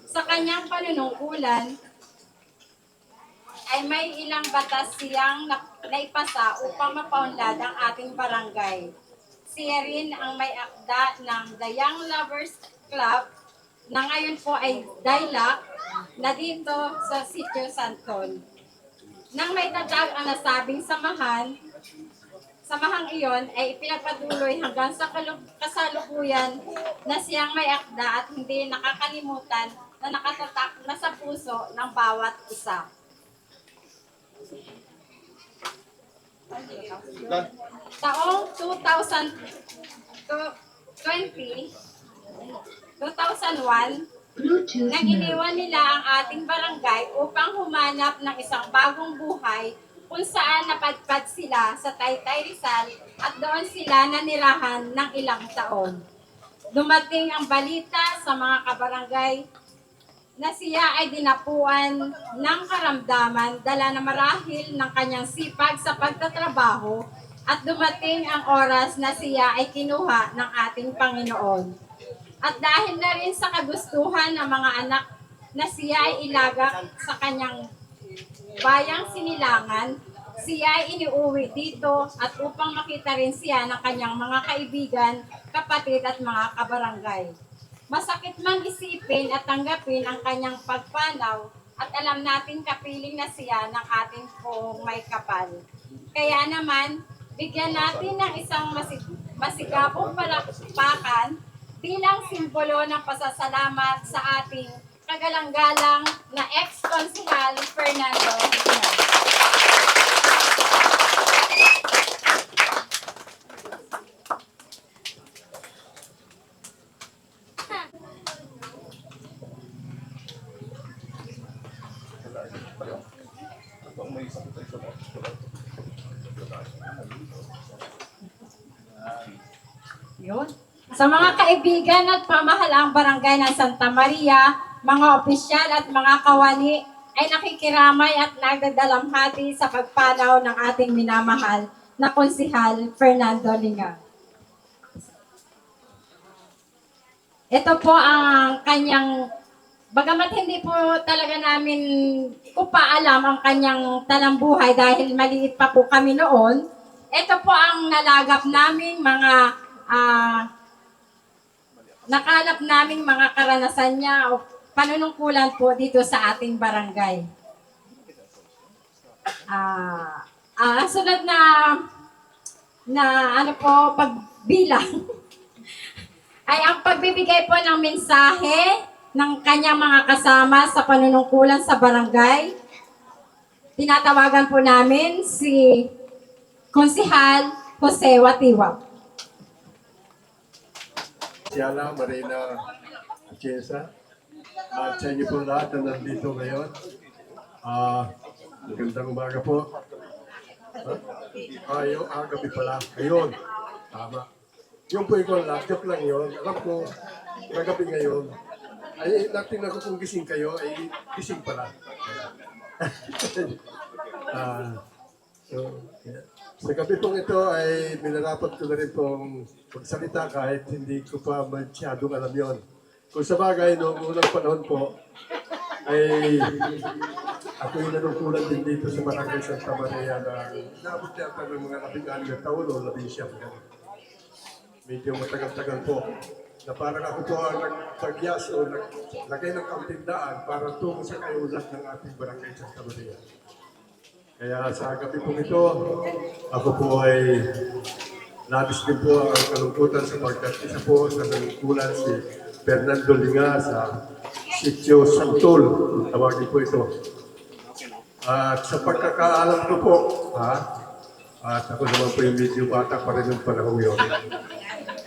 Sa kanyang panunungkulan ay may ilang batas siyang naipasa upang mapaunlad ang ating barangay. Siya rin ang may akda ng The Young Lovers Club na ngayon po ay Dilac na dito sa Sitio Santon. Nang may tatag ang nasabing samahang iyon ay ipinagpatuloy hanggang sa kasalukuyan na siyang may akda at hindi nakakalimutan na nakatatak na sa puso ng bawat isa. Taong 2001, nang iniwan nila ang ating barangay upang humanap ng isang bagong buhay kung saan napadpad sila sa Taytay Rizal at doon sila nanirahan ng ilang taon. Dumating ang balita sa mga kabarangay na siya ay dinapuan ng karamdaman dala na marahil ng kanyang sipag sa pagtatrabaho at dumating ang oras na siya ay kinuha ng ating Panginoon. At dahil na rin sa kagustuhan ng mga anak na siya ay ilagak sa kanyang bayang Sinilangan, siya ay iniuwi dito at upang makita rin siya ng kanyang mga kaibigan, kapatid at mga kabarangay. Masakit man isipin at tanggapin ang kanyang pagpanaw at alam natin kapiling na siya ng ating pong may kapal. Kaya naman, bigyan natin ng isang masigapong palakpakan bilang simbolo ng pasasalamat sa ating kagalang-galang na ex-konsehal Fernando. Yun. Sa mga kaibigan at pamahalaang barangay ng Santa Maria, mga opisyal at mga kawani ay nakikiramay at nagdadalamhati sa pagpanaw ng ating minamahal na konsehal Fernando Linga. Ito po ang kanyang, bagamat hindi po talaga namin ko pa alam ang kanyang talambuhay dahil maliit pa po kami noon, ito po ang nalagap naming mga nakalap naming mga karanasan niya o panunungkulan po dito sa ating barangay. Sunod na ano po, pagbilang ay ang pagbibigay po ng mensahe ng kanyang mga kasama sa panunungkulan sa barangay. Tinatawagan po namin si Konsehal Jose Watiwa. Siala, Marina, Chesa, at sa inyo po lahat na nandito ngayon. Magandang umaga po. Yung gabi pala. Ngayon, tama. Yung po ikaw last joke lang yun. Alam ko, kagabi ngayon, ay natin ako kung gising kayo, ay gising pala. Sa gabi pong ito ay minarapat ko na rin pong magsalita kahit hindi ko pa masyadong alam yon. Kung sa bagay, noong unang panahon po, ay ako yung nanungkulan din dito sa Barangay Santa Maria na naabot yata ng mga 11 na taon o 11. Medyo matagal-tagal po. Na parang ako po ang nagpagyas o naglagay ng kautindaan para tungo sa kayulat ng ating Barangay Santa Maria. Kaya sa gabi po ito, ako po ay labis din po ang kalungkutan sapagkat isa po sa nanungkulan si Fernando Linga sa Sitio Santol. Tawagin po ito. At sa pagkakaalam ko po, at ako naman po yung medyo bata pa rin yung panahon yun.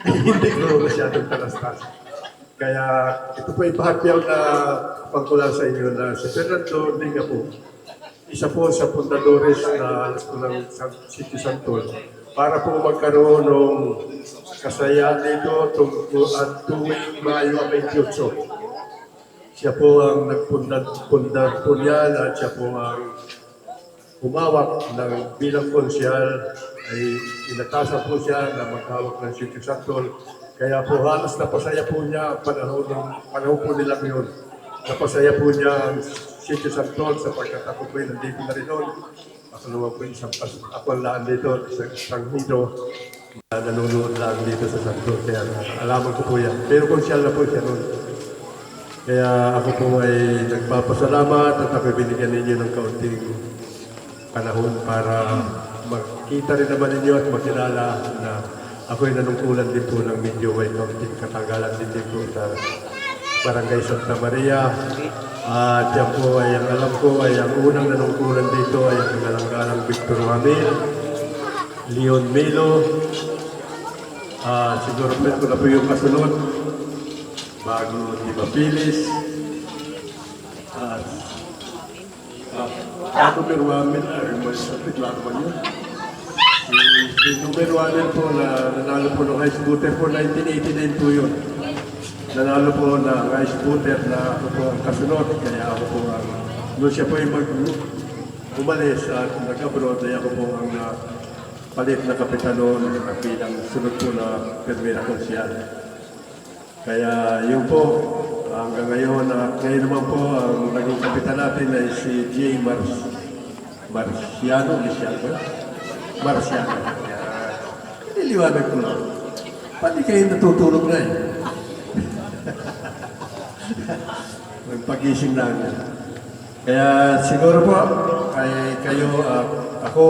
Hindi ko masyadong talastas. Kaya ito po ipahagyaw na pagkula sa inyo na si Fernando Linga po, isa po sa fundadores na ng Sitio Santol para po magkaroon ng kasayaan dito at tuwing Mayo 28. Siya po ang nagpundad po niyan at siya po ang humawak ng bilang konsyal ay inatasan po siya na maghawak ng Sitio Santol. Kaya po halos napasaya po niya panahon po nila ngayon. Napasaya po niya ang Sitio Santol sapagkat ako po yung nandito na rin noon. Ako naman po ako ang laan dito sa Sanghito na nanonood lang dito sa Santol. Kaya alaman ko po yan. Pero konsyal na po siya noon. Kaya ako po ay nagpapasalamat at ako binigyan ninyo ng kaunting panahon para makita rin naman ninyo at makilala na ako'y nanungkulan din po ng medyo may kaunting katanggalan din po sa Barangay Santa Maria. At yan po ay ang alam ko ay ang unang nanungkulan dito ay ang pinalanggalang Victor Ramil, Leon Melo. Siguro ko na po yung kasunod bago Diba Pilis. Number 1 mil, mas lang naman yun. Si number 1 mil po na nanalo po ng ice scooter po, 1989 po yun. Nanalo po ng ice scooter na ako po ang kasunod, kaya ako po ang, nung siya po yung umalis at nag-abroad, ay ako po ang palit na kapitano bilang sunod po na Primera Konsyal. Kaya yun po, hanggang ngayon, ngayon naman po, ang naging kapitan natin ay si J. Marciano. Niliwanag ko lang. Pati kayo natutulog na eh. Pag-gising lang yan. Kaya siguro po, kayo, ako,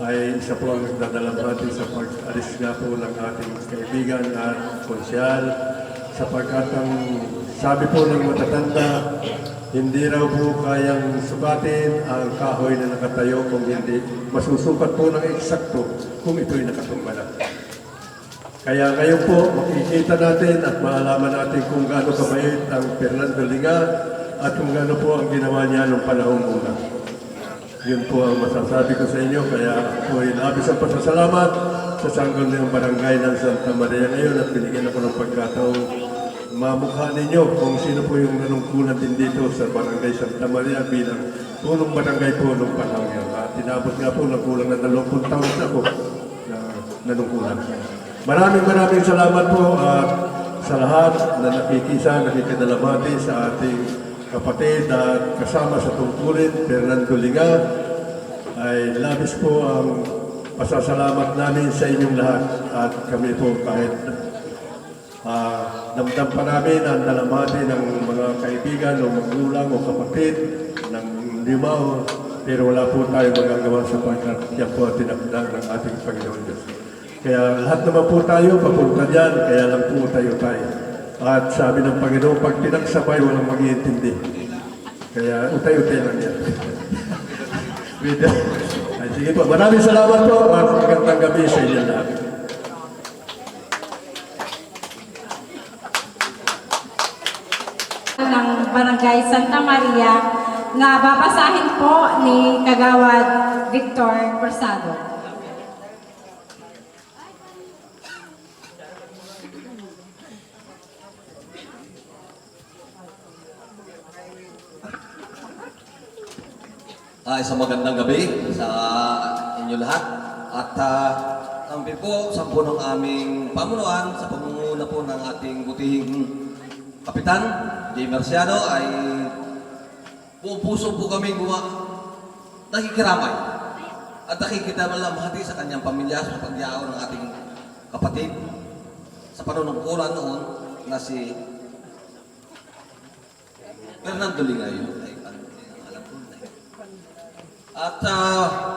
ay isa po ang nagdadalang natin sa pag-alis nga po ng ating kaibigan at konsyal, sapagkat ang sabi po ng matatanda, hindi raw po kayang sukatin ang kahoy na nakatayo kung hindi masusukat po ng eksakto kung ito'y nakatumbala. Kaya ngayon po, makikita natin at maalaman natin kung gaano kabait ang Fernando Linga at kung gaano po ang ginawa niya noong panahong una. Yun po ang masasabi ko sa inyo, kaya po labis ang pasasalamat sa sanggol ng barangay ng Santa Maria ngayon at binigyan ako ng pagkataong mamukha ninyo kung sino po yung nanungkulan din dito sa barangay Santa Maria bilang punong barangay po noong panahon yan. At tinabot nga po na kulang na 20 taon na ako na nanungkulan. Maraming salamat po sa lahat na nakikadalamati sa ating kapatid at kasama sa tungkulin, Fernando Linga. Ay labis po ang pasasalamat namin sa inyong lahat at kami po kahit damdam pa namin ang dalamati ng mga kaibigan o magulang o kapatid ng Limao, pero wala po tayo magagawa sapagkat yan po ang tinakda ng ating Panginoon Diyos. Kaya lahat naman po tayo papunta dyan, kaya lang po tayo. At sabi ng Panginoon, pag pinagsabay, walang mag-iintindi. Kaya utay-utay lang yan. Ay, sige po, maraming salamat po at magandang gabi sa inyo lahat. Ng Barangay Santa Maria na babasahin po ni Kagawad Victor Corsado. Isang magandang gabi sa inyo lahat at kami po sa punong aming pamunuan sa pamumuno po ng ating butihing Kapitan J. Marciano ay buong puso po kami nakikiramay at nakikidalamhati sa kanyang pamilya sa pagyao ng ating kapatid sa panunungkulan noon na si Fernando Linga yun. At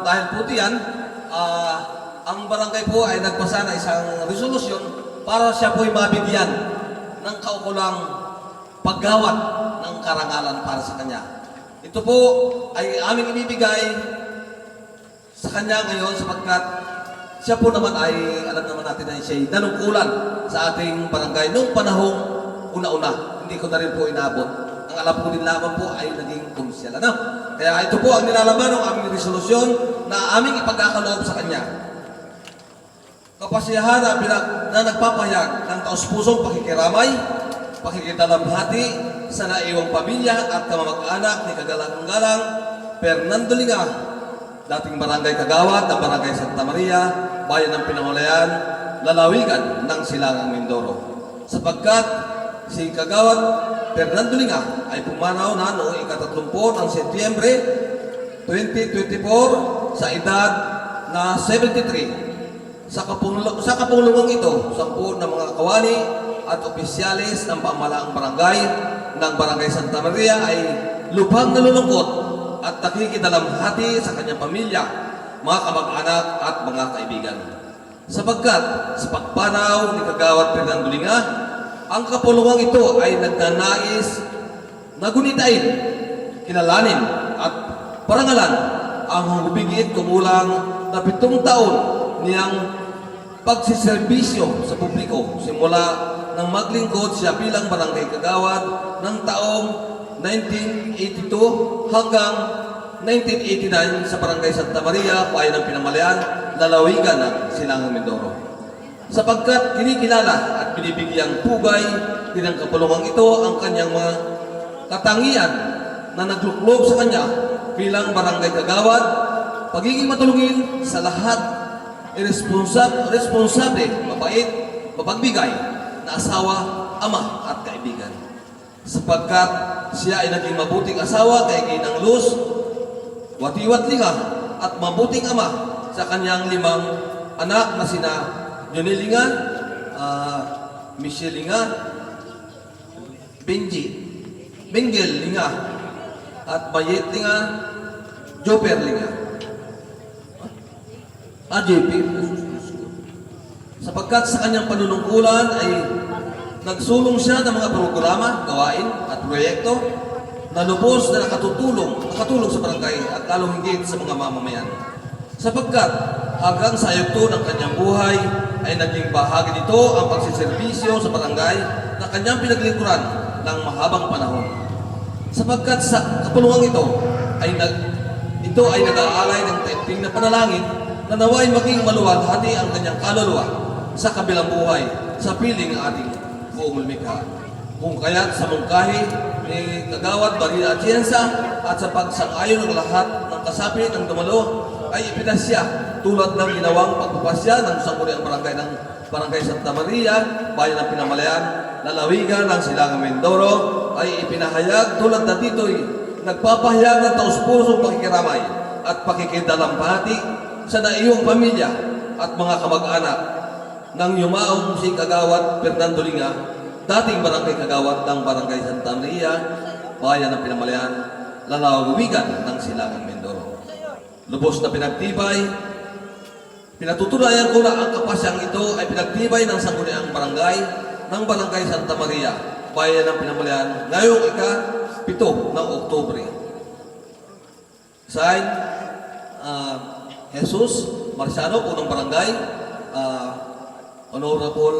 dahil po diyan, ang barangay po ay nagpasa na isang resolusyon para siya po'y mabigyan ng kaukulang paggawat ng karangalan para sa kanya. Ito po ay aming ibibigay sa kanya ngayon sapagkat siya po naman ay, alam naman natin na siya ay nanungkulan sa ating barangay noong panahong una-una. Hindi ko na rin po inabot. Ang alam ko din lamang po ay naging konsyal. Kaya ito po ang nilalaman ng aming resolusyon na aming ipagkakaloob sa kanya. Kapasiyahan na nagpapahayag ng taos-pusong pakikiramay, pakikidalamhati sa naiwang pamilya at kamag-anak ni kagalang-galang Fernando Linga, dating barangay kagawad ng Barangay Santa Maria, bayan ng Pinangulayan, lalawigan ng Silangang Mindoro. Sapagkat si Kagawad Fernando Linga ay pumanaw na noong ika-30 ng Setyembre 2024 sa edad na 73. Sa kapulungan ito, 10 ng mga kawani at opisyalis ng pamahalaang barangay ng Barangay Santa Maria ay lubhang nalulungkot at nakikidalamhati sa kanyang pamilya, mga kamag-anak at mga kaibigan. Sapagkat sa pagpanaw ni Kagawad Fernando Linga, ang kapulungan ito ay nagnanais na gunitain, kilalanin at parangalan ang humigit kumulang na 7 taon niyang pagsiservisyo sa publiko simula nang maglingkod siya bilang barangay kagawad ng taong 1982 hanggang 1989 sa Barangay Santa Maria, Bayan ng Pinamalayan, lalawigan ng Silangang Mindoro. Sapagkat kinikilala at binibigyang pugay din ng kapulungan ito ang kanyang mga katangian na nagluklog sa kanya bilang barangay kagawad, pagiging matulungin sa lahat, responsable, mabait, mapagbigay na asawa, ama at kaibigan. Sapagkat siya ay naging mabuting asawa kay Ginang Luz, watiwat Linga at mabuting ama sa kanyang 5 anak na sina Johnny Linga, Michelle Linga, Benjel Linga, at Bayet Linga, Joper Linga. JP. Sapagkat sa kanyang panunungkulan ay nagsulong siya ng mga programa, gawain at proyekto na lubos na nakatulong sa barangay at lalong higit sa mga mamamayan. Sapagkat hanggang sa yugto ng kanyang buhay ay naging bahagi nito ang pagsiservisyo sa barangay na kanyang pinaglingkuran ng mahabang panahon. Sapagkat sa kapulungan ito ay nag-aalay ng taimtim na panalangin na naway maging maluwalhati ang kanyang kaluluwa sa kabilang buhay sa piling ng ating buong lumikha. Kung kaya't sa mungkahi ni Kagawad Barila Atienza at sa pagsang-ayon ng lahat ng kasapi ng dumalo ay ipinasya tulad ng ginawang pagpapasya ng sangguniang barangay ng Barangay Santa Maria, Bayan ng Pinamalayan, lalawigan ng Silangang Mindoro ay ipinahayag tulad na dito'y nagpapahayag ng taus-pusong pakikiramay at pakikidalampati sa naiyong pamilya at mga kamag-anak ng yumaong si Kagawad Fernando Linga, dating barangay kagawad ng Barangay Santa Maria, Bayan ng Pinamalayan, lalawigan ng Silangang Mindoro. Lubos na pinatutunayan ko na ang kapasyang ito ay pinagtibay ng sangguniang barangay ng Barangay Santa Maria, Bayan ng Pinamalayan, ngayong ika-7 ng Oktubre. Signed, Jesus Marciano, punong barangay, Honorable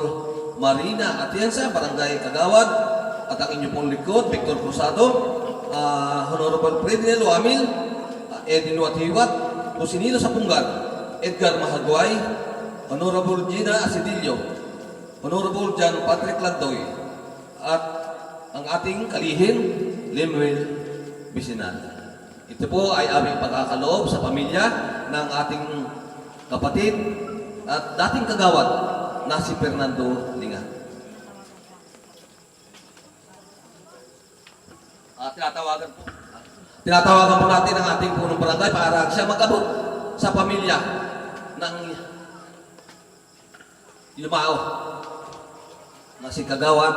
Marina Atienza, barangay kagawad, at ang inyong pong likod, Victor Cruzado, Honorable Fredinel Wamil, Edwin Watiwat, Lucinino Sapungan, Edgar Mahagway, Honorable Gina Asidillo, Honorable John Patrick Landoy, at ang ating kalihin, Lemuel Bisinal. Ito po ay aming pagkakaloob sa pamilya ng ating kapatid at dating kagawad na si Fernando Linga. Tinatawagan po natin ang ating punong barangay para siya magabot sa pamilya ng Lumao na si Kagawad.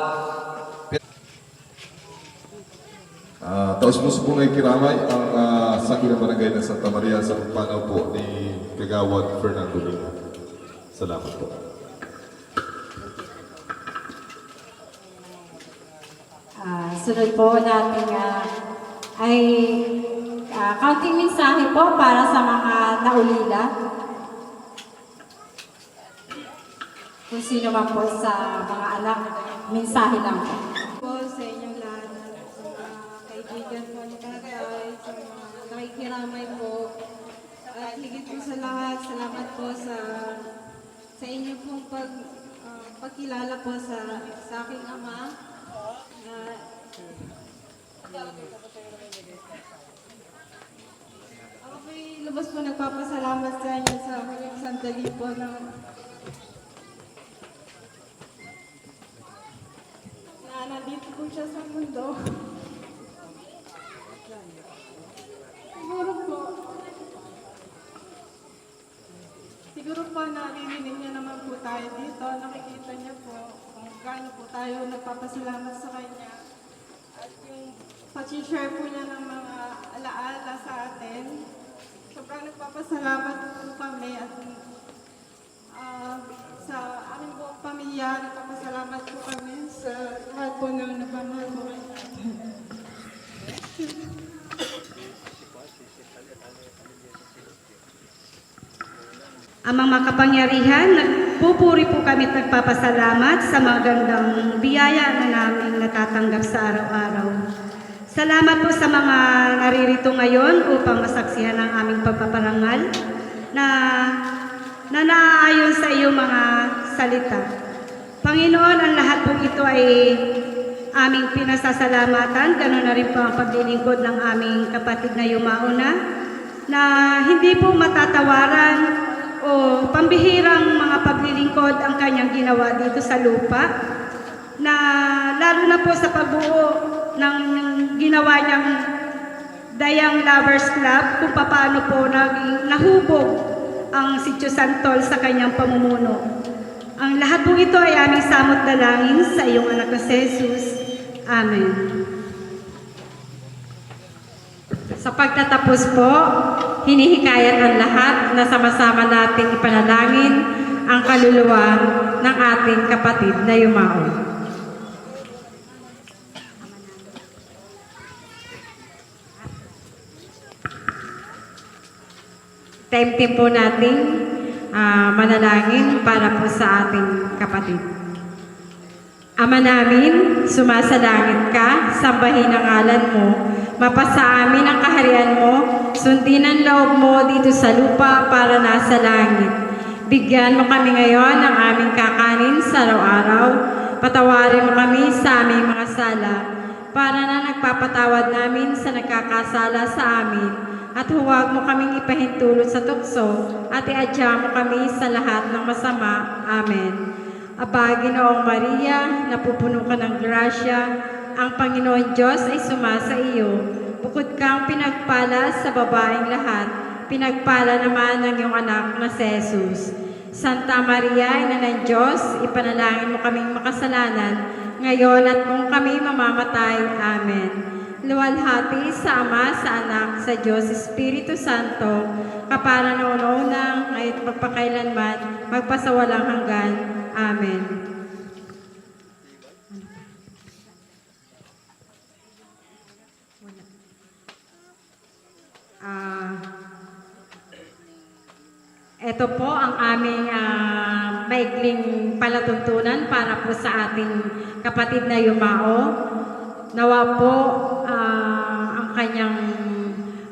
Taos-puso po ngayong kiramay ang Sangguniang Barangay ng Santa Maria sa pagpanaw po ni Kagawad Fernando Linga. Salamat po. Sunod po natin ay kaunting mensahe po para sa mga naulila. Kung sino man po sa mga anak, mensahe lang po. Po sa inyong lahat, sa mga kaibigan po ni Tatay, sa mga nakikiramay po. At higit po sa lahat, salamat po sa inyo pong pagkilala po sa aking ama. Ako po'y lubos po nagpapasalamat sa inyo sa huling sandali po na nandito po siya sa mundo. Siguro po naririnig niya naman po tayo dito, nakikita niya po kung gaano po tayo nagpapasalamat sa kanya. at yung pag-share po niya ng mga alaala sa atin. Sobrang nagpapasalamat po kami at sa aming buong pamilya, nagpapasalamat po kami sa lahat po ng nagmamahal po kay natin. Amang makapangyarihan, nagpupuri po kami at nagpapasalamat sa magandang biyaya na namin natatanggap sa araw-araw. Salamat po sa mga naririto ngayon upang masaksihan ang aming pagpaparangal na naaayon sa iyong mga salita. Panginoon, ang lahat po ito ay aming pinasasalamatan, ganoon na rin po ang paglilingkod ng aming kapatid na yumauna na hindi po matatawaran o pambihirang mga paglilingkod ang kanyang ginawa dito sa lupa, na lalo na po sa pagbuo ng ginawa niyang Dayang Lovers Club, kung paano po nahubog ang Sitio Santol sa kanyang pamumuno. Ang lahat po ito ay aming samot dalangin sa iyong anak na si Jesus. Amen. Sa pagtatapos po, hinihikayat ang lahat na sama-sama nating ipanalangin ang kaluluwa ng ating kapatid na yumao. Time po nating manalangin para po sa ating kapatid. Ama namin, sumasalangit ka, sambahin ang ngalan mo, mapasa amin ang kaharian mo, sundin ang loob mo dito sa lupa para nasa langit. Bigyan mo kami ngayon ng aming kakanin sa araw-araw, patawarin mo kami sa aming mga sala, para na nagpapatawad namin sa nagkakasala sa amin, at huwag mo kaming ipahintulot sa tukso, at iadya mo kami sa lahat ng masama. Amen. Aba, Ginoong Maria, napupuno ka ng grasya, ang Panginoon Diyos ay sumasa iyo. Bukod kang pinagpala sa babaeng lahat, pinagpala naman ng iyong anak na si Jesus. Santa Maria, Ina ng Diyos, ipanalangin mo kaming makasalanan, ngayon at kung kami mamamatay. Amen. Luwalhati sa Ama, sa Anak, sa Diyos, Espiritu Santo, kapara noon unang, ngayon magpakailanman, magpasawalang hanggan. Amen. Ito po ang aming maikling palatuntunan para po sa ating kapatid na yumao. Nawa po ang kanyang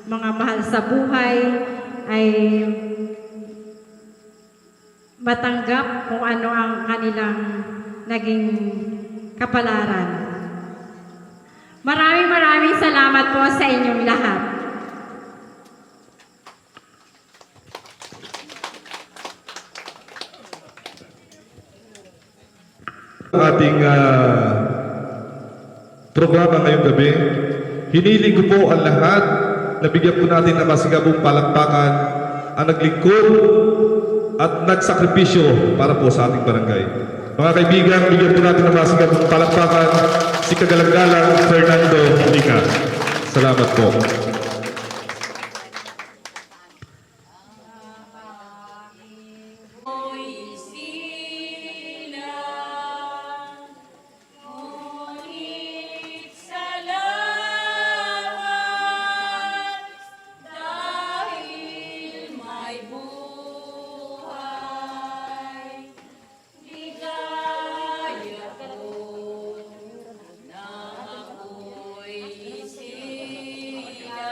mga mahal sa buhay ay matanggap kung ano ang kanilang naging kapalaran. Maraming salamat po sa inyong lahat. Ating programa ngayong gabi, hiniling ko po ang lahat na bigyan po natin ng masigabong palakpakan ang naglingkod at nagsakripisyo para po sa ating barangay. Mga kaibigan, bigyan po natin ng masigabong palakpakan si Kagalang-galang Fernando Lica. Salamat po. Ligaya ko na ako'y sila.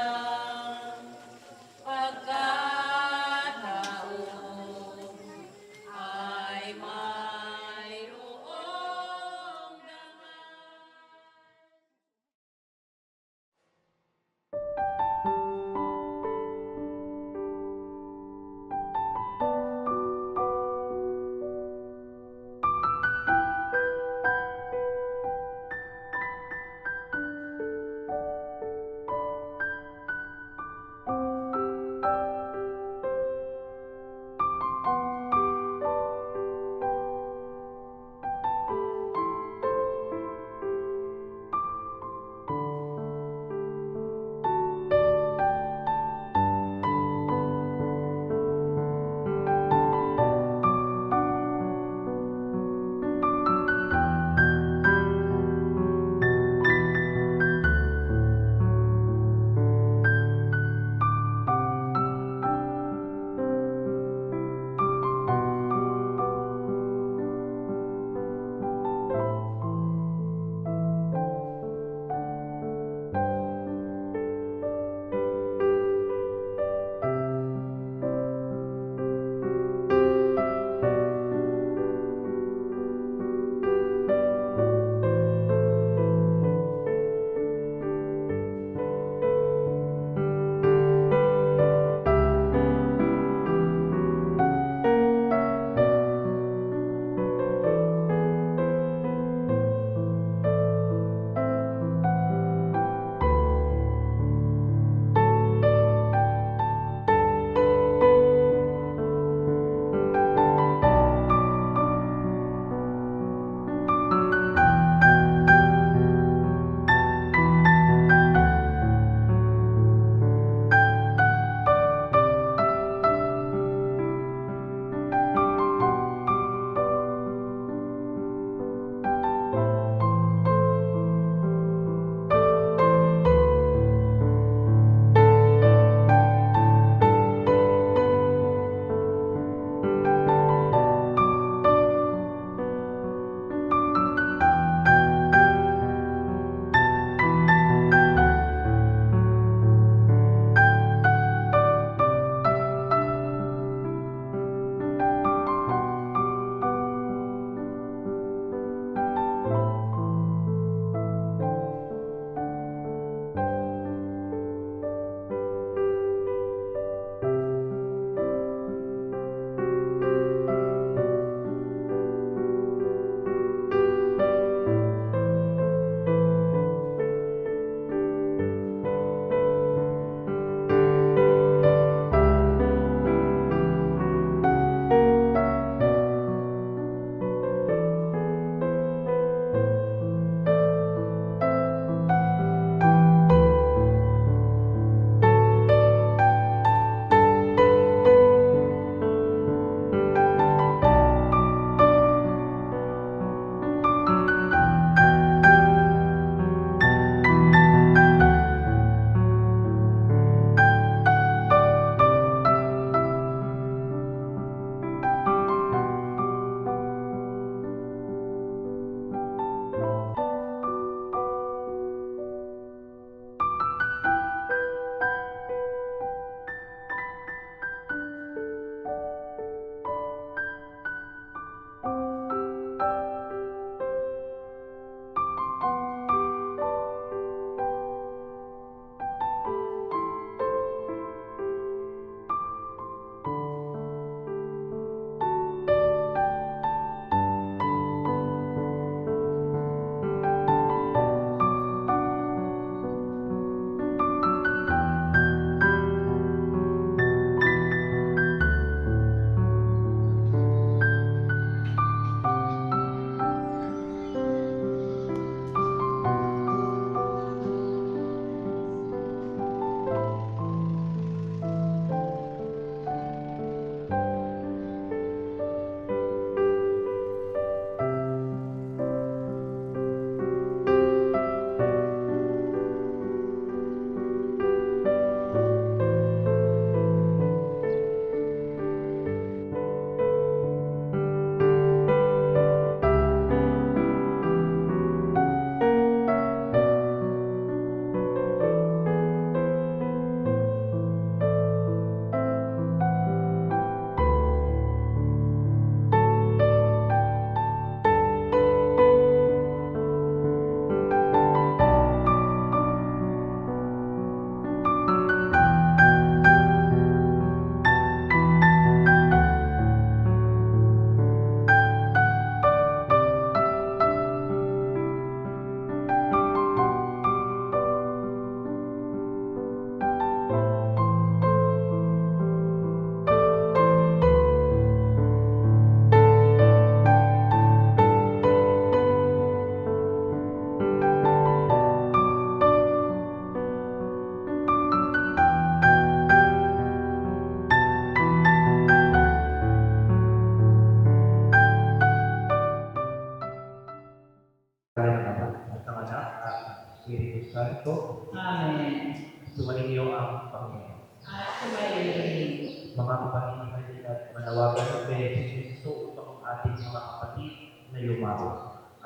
mga kapatid at manawagan ng Beses Kristo upang ang ating mga kapatid na yumawa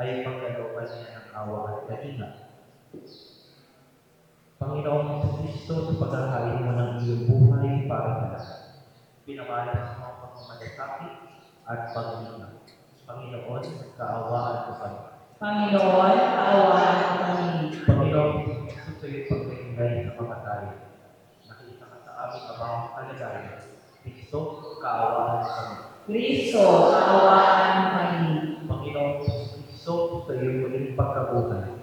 ay pagkalooban niya ng awa at kalinga. Panginoong Kristo, sa paghahain mo ng iyong buhay para sa lahat, pinamalas mo ang pagmamalasakit at paglinang. Panginoon, kaawaan mo kami. Panginoon, kaawaan mo kami. Panginoong Kristo, sa iyong pagkaingay sa kamatayan, nakita ka sa aming abang kalagayan. Kristo, kaawaan mo kami. Kristo, kaawaan mo kami. Panginoong Kristo, sa iyong muling pagkabuhay,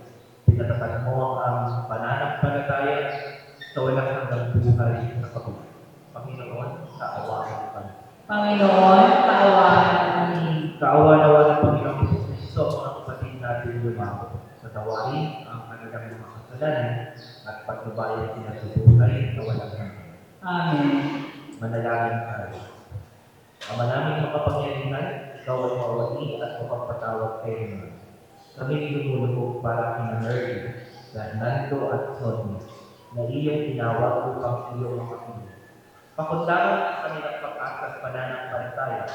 pinatapat mo ang aming pananampalataya sa walang hanggang buhay sa pagkabuhay. Panginoon, kaawaan mo kami. Panginoon, kaawaan mo kami. Kaawa-nawa ng Panginoong Kristo ang mga kapatid natin lumako sa tawarin ang kanilang mga kasalanan at pagbabayad sila sa buhay na walang hanggan. Amen. Manalangin tayo. Ama naming makapangyarihan, ikaw ay mawali at mapagpatawad kayo naman. Kami lumulubog para kina Mary, Fernando at Sonia na iyong tinawag upang iyong makakilala. Pakundangan ang kanilang pag-asa at pananampalataya,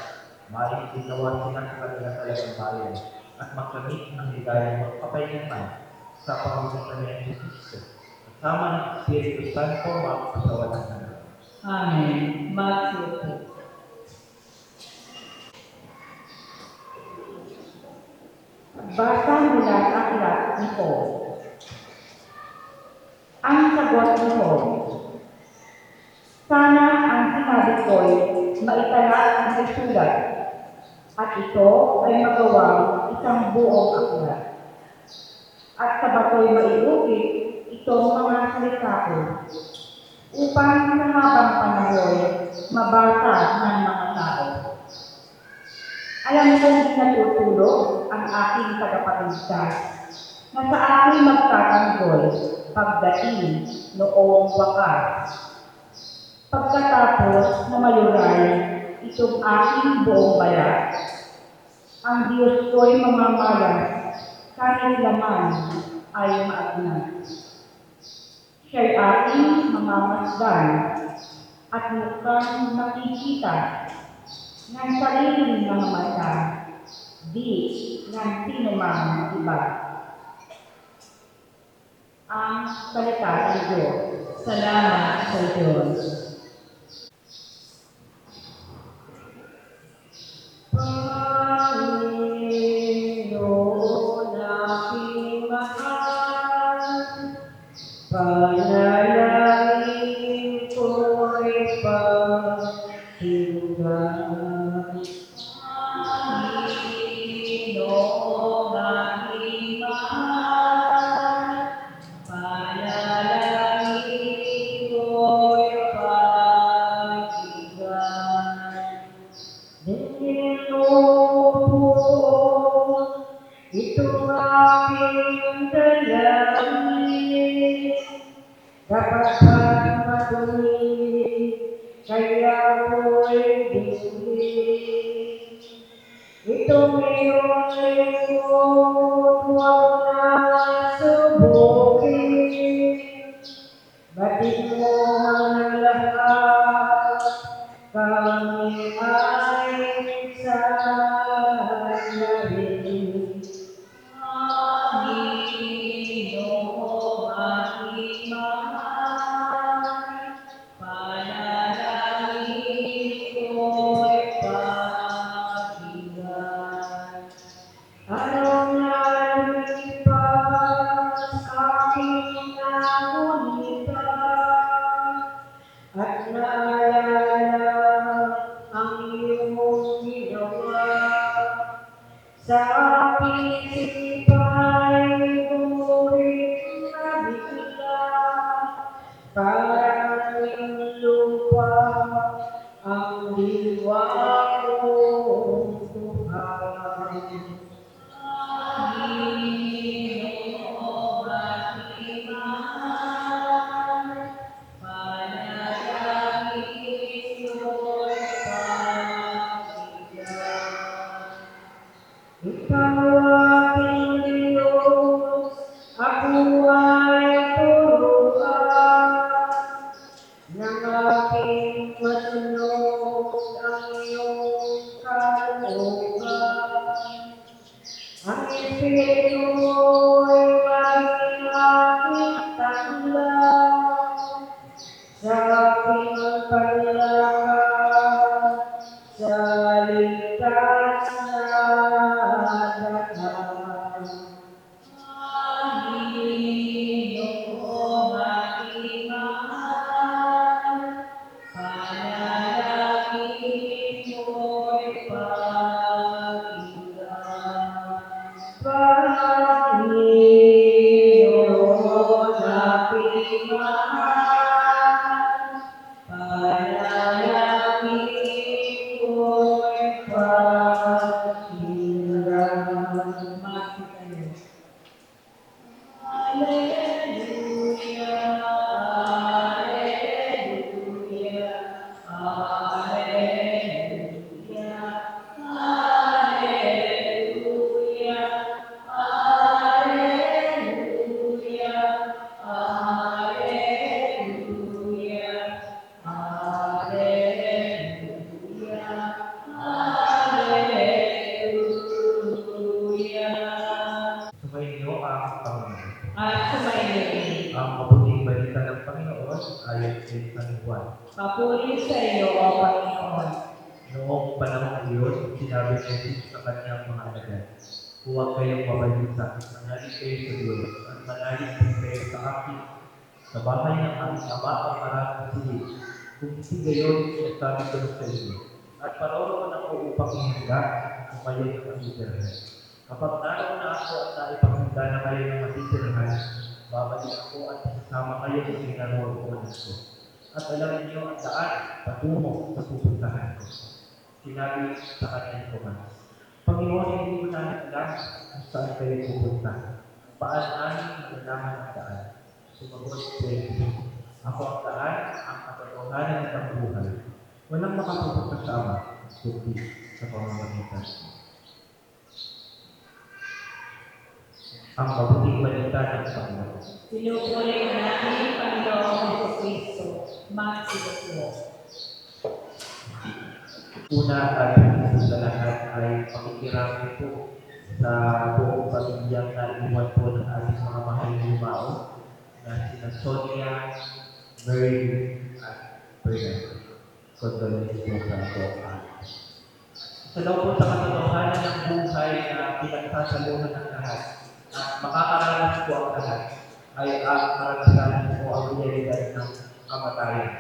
maaaring ginawa sila sa kanilang talagang bayan at makamit ang ligayang magpapayunman sa pamamagitan ng Kristo. Kasama ng Espiritu Santo, magpasawalan na. Amen. Matthew 2. Basa mula sa aklat ni Paul. Ang sagot ni Paul, sana ang sinabi ko'y maitala ang isulat, at ito ay magawang isang buong aklat. At sa bato'y maiukit itong mga salita ko, upang sa habang panahon mabasa ng mga tao. Alam kong natutulog ang aking tagapagligtas na sa aking magtatanggol pagdating noong wakas. Pagkatapos na mayuray itong aking buong balat, ang Diyos ko'y mamamalas kahit laman ay maagnat. Siya'y aking mamamasdan at mukhang makikita ng sariling mga mata, di ng sinumang iba. Ang salita ng Diyos. Salamat sa Diyos. Panginoon aking mahal, panalangin ko'y pakinggan. Panginoon aking mahal, panalangin ko'y pakinggan. Panginoon, ito aking dalangin, dapat bang matuloy, kaya ko'y dinig. Itong iyong lingkod, huwag na subukin, batin mo ang lahat, kami ay sanarin. Panginoon aking mahal, panalangin ko'y pakinggan. Araw-araw lipas aking nagunita, at naalala ang iyong ginawa. Sa aking sipay ko'y nabigla, parang yung lupa ang diwa kong buhay. Panginoon aking mahal, panalangin ko'y pakinggan. Ikaw aking Diyos, ako ay turuan ng aking masunod ng iyong kalooban. Ang Espiritu'y maging aking tanlaw sa aking paglakad sa ligtas na daan. Panginoong aking mahal, panalangin mo'y pakinggan. Panginoon aking mahal, panalangin mo'y pakinggan. Hallelujah, hallelujah, hallelujah, hallelujah, hallelujah, hallelujah, hallelujah. Sumainyo ang Panginoon. At sumainyo ang mabuting balita ng Panginoon ayon kay San Juan. Papuri sa iyo, O Panginoon. Noong panahon iyon, sinabi ni Jesus sa kanyang mga alagad, huwag kayong mabalita, manalig kayo sa Diyos, at manalig din kayo sa akin. Sa bahay ng aming Ama ang maraming silid. Kung hindi gayon, sinasabi ko sa inyo. At paroroon ako upang ihanda kung kayo ng matitirahan. Kapag naroon na ako at naipakita na kayo ng matitirahan, babalik ako at kasama kayo sa kinaroroonan ko. At alam niyo ang daan patungo sa pupuntahan ko. Sinabi sa kanyang Tomas, Panginoon, hindi mo namin alam kung saan kayo pupunta. Paano namin malalaman ang daan? Sumagot si Jesus, ako ang daan, ang katotohanan at ang buhay. Walang makapupunta sa Ama, kundi sa pamamagitan. Ang mabuting balita ng Panginoon. Pinupuri ka namin, Panginoong Kristo. Magsigot mo. Una at higit sa lahat ay pakikirami po sa buong pamilyang naiwan po ng ating mga mahal na yumao na sina Sonia, Mary, at Bernard. Condolence po sa buong Sa daw po sa katotohanan ng buhay na pinagsasaluhan ng lahat at makakaranas po ang lahat ay ang karanasan po ang realidad ng kamatayan.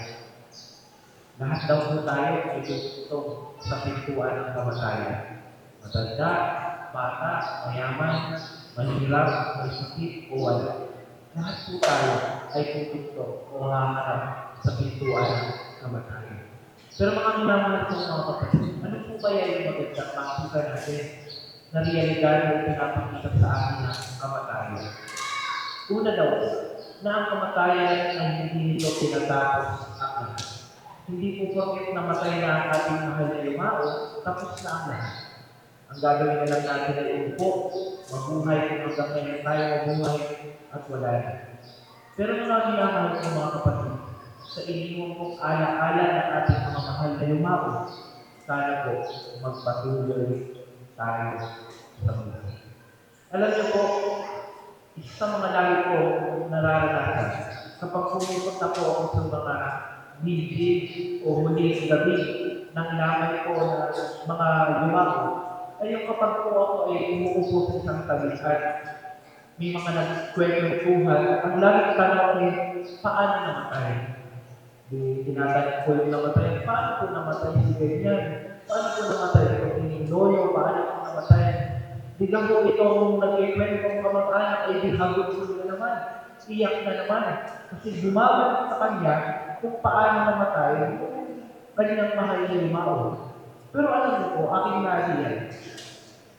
Lahat daw po tayo ay gusto sa pintuan ng kamatayan. Matanda, bata, mayaman, mahirap, may sakit o wala. Lahat po tayo ay pupunto o haharap sa pintuan ng kamatayan. Pero mga minamahal po mga kapatid, ano po kaya yung magandang makita natin na realidad na pinapakita sa atin ng kamatayan? Una daw, na ang kamatayan ay hindi nito pinatapos ang lahat. Hindi po bakit namatay na ang ating mahal na yumao, tapos na ang lahat. Ang gagawin na lang natin ay umupo, mabuhay kung hanggang ngayon tayo mabuhay at wala na. Pero mga minamahal ko mga kapatid, sa inyong pong ala-ala ng ating mga mahal na yumao, sana po magpatuloy tayo sa buhay. Alam niyo po, isa sa mga lagi ko nararanasan kapag pumunta po ako sa mga meeting o huling gabi ng lamay ko na mga yumao, ay yung kapag po ako ay umuupo sa isang tabi at may mga nagkwentuhan, ang laging tanong ay paano namatay? Tinatanong ko yung namatay, paano po namatay si ganyan? Paano po namatay itong inyong loyo? Paano po namatay? Biglang po itong nag-ikwento ng kamag-anak ay dihagot ko na naman. Iyak na naman. Kasi bumagot sa kanya kung paano namatay yung kanyang mahal na yumao. Pero alam mo po, aking nariyan,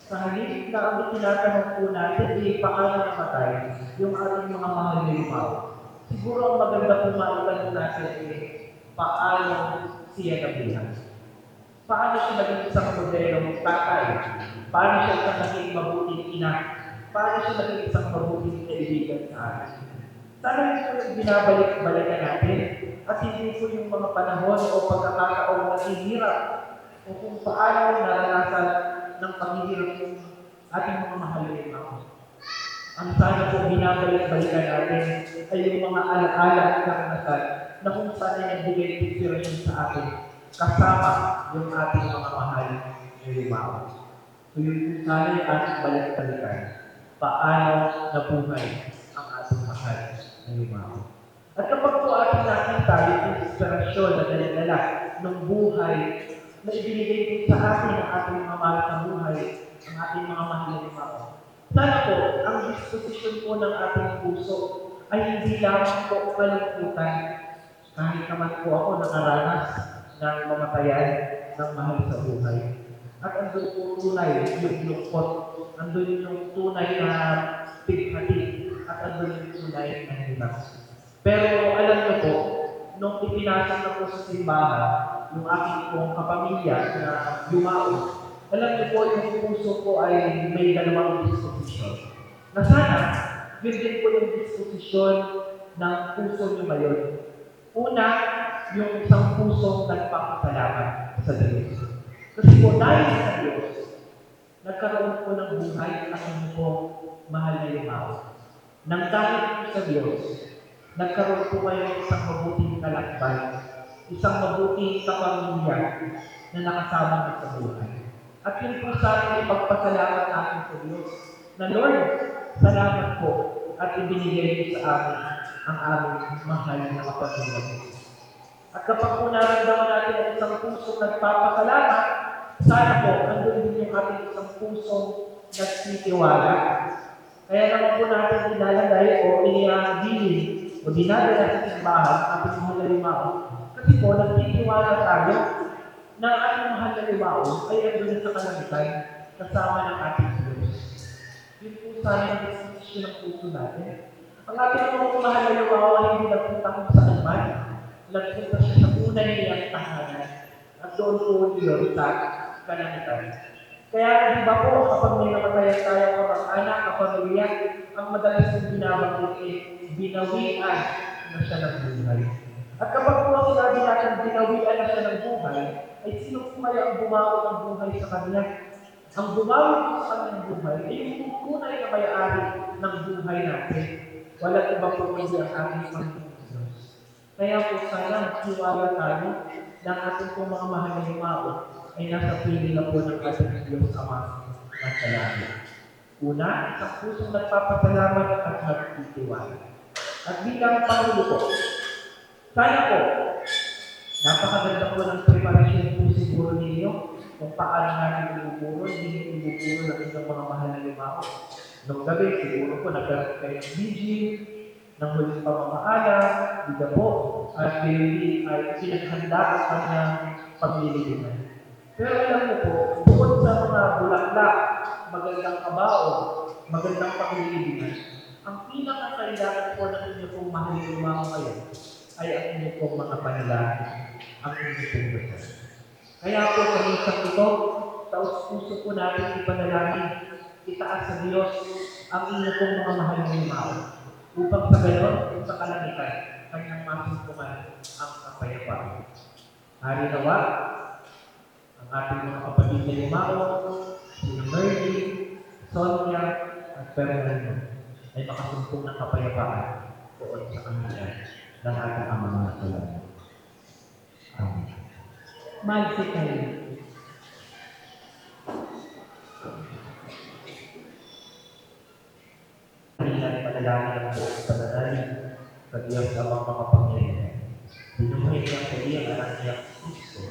sa halip na ang tinatanong po natin ay paano namatay yung ating mga mahal na yumao. Siguro ang maganda po maitanong natin ay paano siya nabuhay. Paano siya naging isang modelong tatay? Paano siya isang naging mabuting ina? Paano siya naging isang mabuting kaibigan sa atin? Sana ito yung binabalik-balikan natin at hindi po yung mga panahon o pagkakataong naghihirap o kung paano naranasan ng paghihirap ng ating mga mahal na Imam. Ang sana po binabalik-balikan natin ay yung mga alaala at karanasan na kung saan ay nagbigay inspirasyon sa atin kasama yung ating mga mahal na Imam. So yun po sana yung ating balik-balikan. Paano nabuhay ang ating mahal na Imam. At kapag po ating nakita yung inspirasyon na dala-dala ng buhay na ibinigay din sa atin ang ating mga mahal na buhay, ang ating mga mahal na Imam. Sana po, ang disposisyon po ng ating puso ay hindi lamang po kalungkutan kahit naman po ako nakaranas ng mamatayan ng mahal sa buhay. At andun po tunay yung lungkot, andun yung tunay na pighati, at andun yung tunay na hirap. Pero alam niyo po, nung ipinasok na po sa simbahan, yung aking pong kapamilya na Yumao, alam niyo po, yung puso ko ay may dalawang disposisyon. Na sana, yun din po yung disposisyon ng puso niyo ngayon. Una, yung isang pusong nagpapasalamat sa Diyos. Kasi po, dahil sa Diyos, nagkaroon po ng buhay ang inyo po mahal na Yumao. Nang dahil po sa Diyos, nagkaroon po kayo ng isang mabuting kalakbay, isang mabuting kapamilya na nakasama niyo sa buhay. At yun po sa atin ipagpasalamat natin sa Diyos na Lord, salamat po at ibinigay niyo sa amin ang aming mahal na kapamilya. At kapag po naramdaman natin ang isang pusong nagpapasalamat, sana po andun din yung ating isang pusong nagtitiwala. Kaya naman po natin ilalagay o iniabilin o dinadala sa simbahan ang ating mahal na Yumao. Kasi po, nagtitiwala tayo na ang ating mahal na Yumao ay andun sa kalangitan kasama ng ating Diyos. Yun po sana yung disposisyon ng puso natin. Ang ating mga mahal na Yumao ay hindi nagpunta kung saan man. Nagpunta siya sa unay niyang tahanan at doon po yun sa kalangitan. Kaya di ba po, kapag may namatayan tayo kamag-anak, kapamilya, ang madalas kong binabanggit ay binawian na siya ng buhay. At kapag po sinabi natin binawian na siya ng buhay, ay sino po kaya ang bumawi ng buhay sa kanya? Ang bumawi po sa kanyang buhay ay yung tunay na may-ari ng buhay natin. Walang iba po hindi ang ating Panginoon Diyos. Kaya po sana magtiwala tayo ng ating pong mga mahal na Yumao ay nasa pili na po ng ating Diyos Ama ng Kalangit. Una, sa pusong nagpapasalamat at nagtitiwala. At bilang Pangulo po, sana po, napakaganda po ng preparasyon po siguro ninyo kung paano natin ibuburo, hindi ibuburo ng inyong mga mahal na Yumao. Noong gabi, siguro po nagkaroon kayo ng vigil, ng huling pamamahala, diga po, at ay pinaghanda ang kanyang paglilingkuran. Pero alam mo po, bukod sa mga bulaklak, magandang kabao, magandang paglilingkuran, ang pinakakailangan po ng inyo pong mahal na Yumao ngayon ay ang inyo pong mga panalangin, ang inyo pong dasal. Kaya po sa isang ito, taos-puso po natin ipanalangin, itaas sa Diyos ang inyo pong mga mahal na Yumao, upang sa gayon, sa kalangitan, kanyang masumpungan ang kapayapaan. Hari nawa, ang ating mga kapatid na Yumao, si Merly, Sonia, at Fernando, ay makasumpong ng kapayapaan doon sa kanila ng ating Ama na sa langit. Amen. Magsi kayo. Kanilang panalangin ang buong pananalig sa Diyos amang makapangyarihan. Binuhay niya sa iyang anak niya Kristo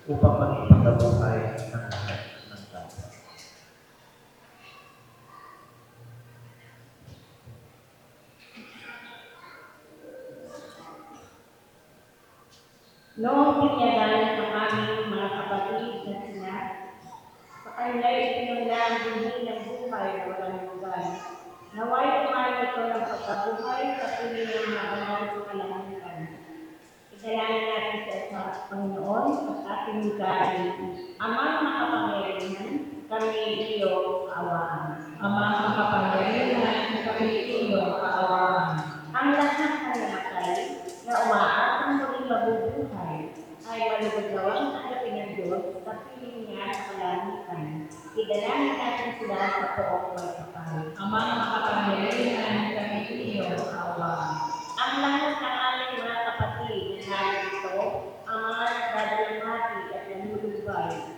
upang maging pagkabuhay ng lahat ng tao. Noong pinyadan ng aming mga kapatid na sina, sa kanila'y itinula ang dinhi ng buhay na walang hanggan. Naway kumain ito ng pagkabuhay sa piling ng mga banal sa kalangitan. Isalangin natin sa Panginoon at ating hikain. Amang makapangyarihan, kami iyo kaawaan. Amang makapangyarihan, kami iyo kaawaan. Ang lahat ng namatay na umaatang muli Idalangin natin sila sa poong may kapal. Amang makapangyarihan kami iyo awa. Ang lahat ng aming mga kapatid na narito, ang mga nagdadalamati at nanulubay,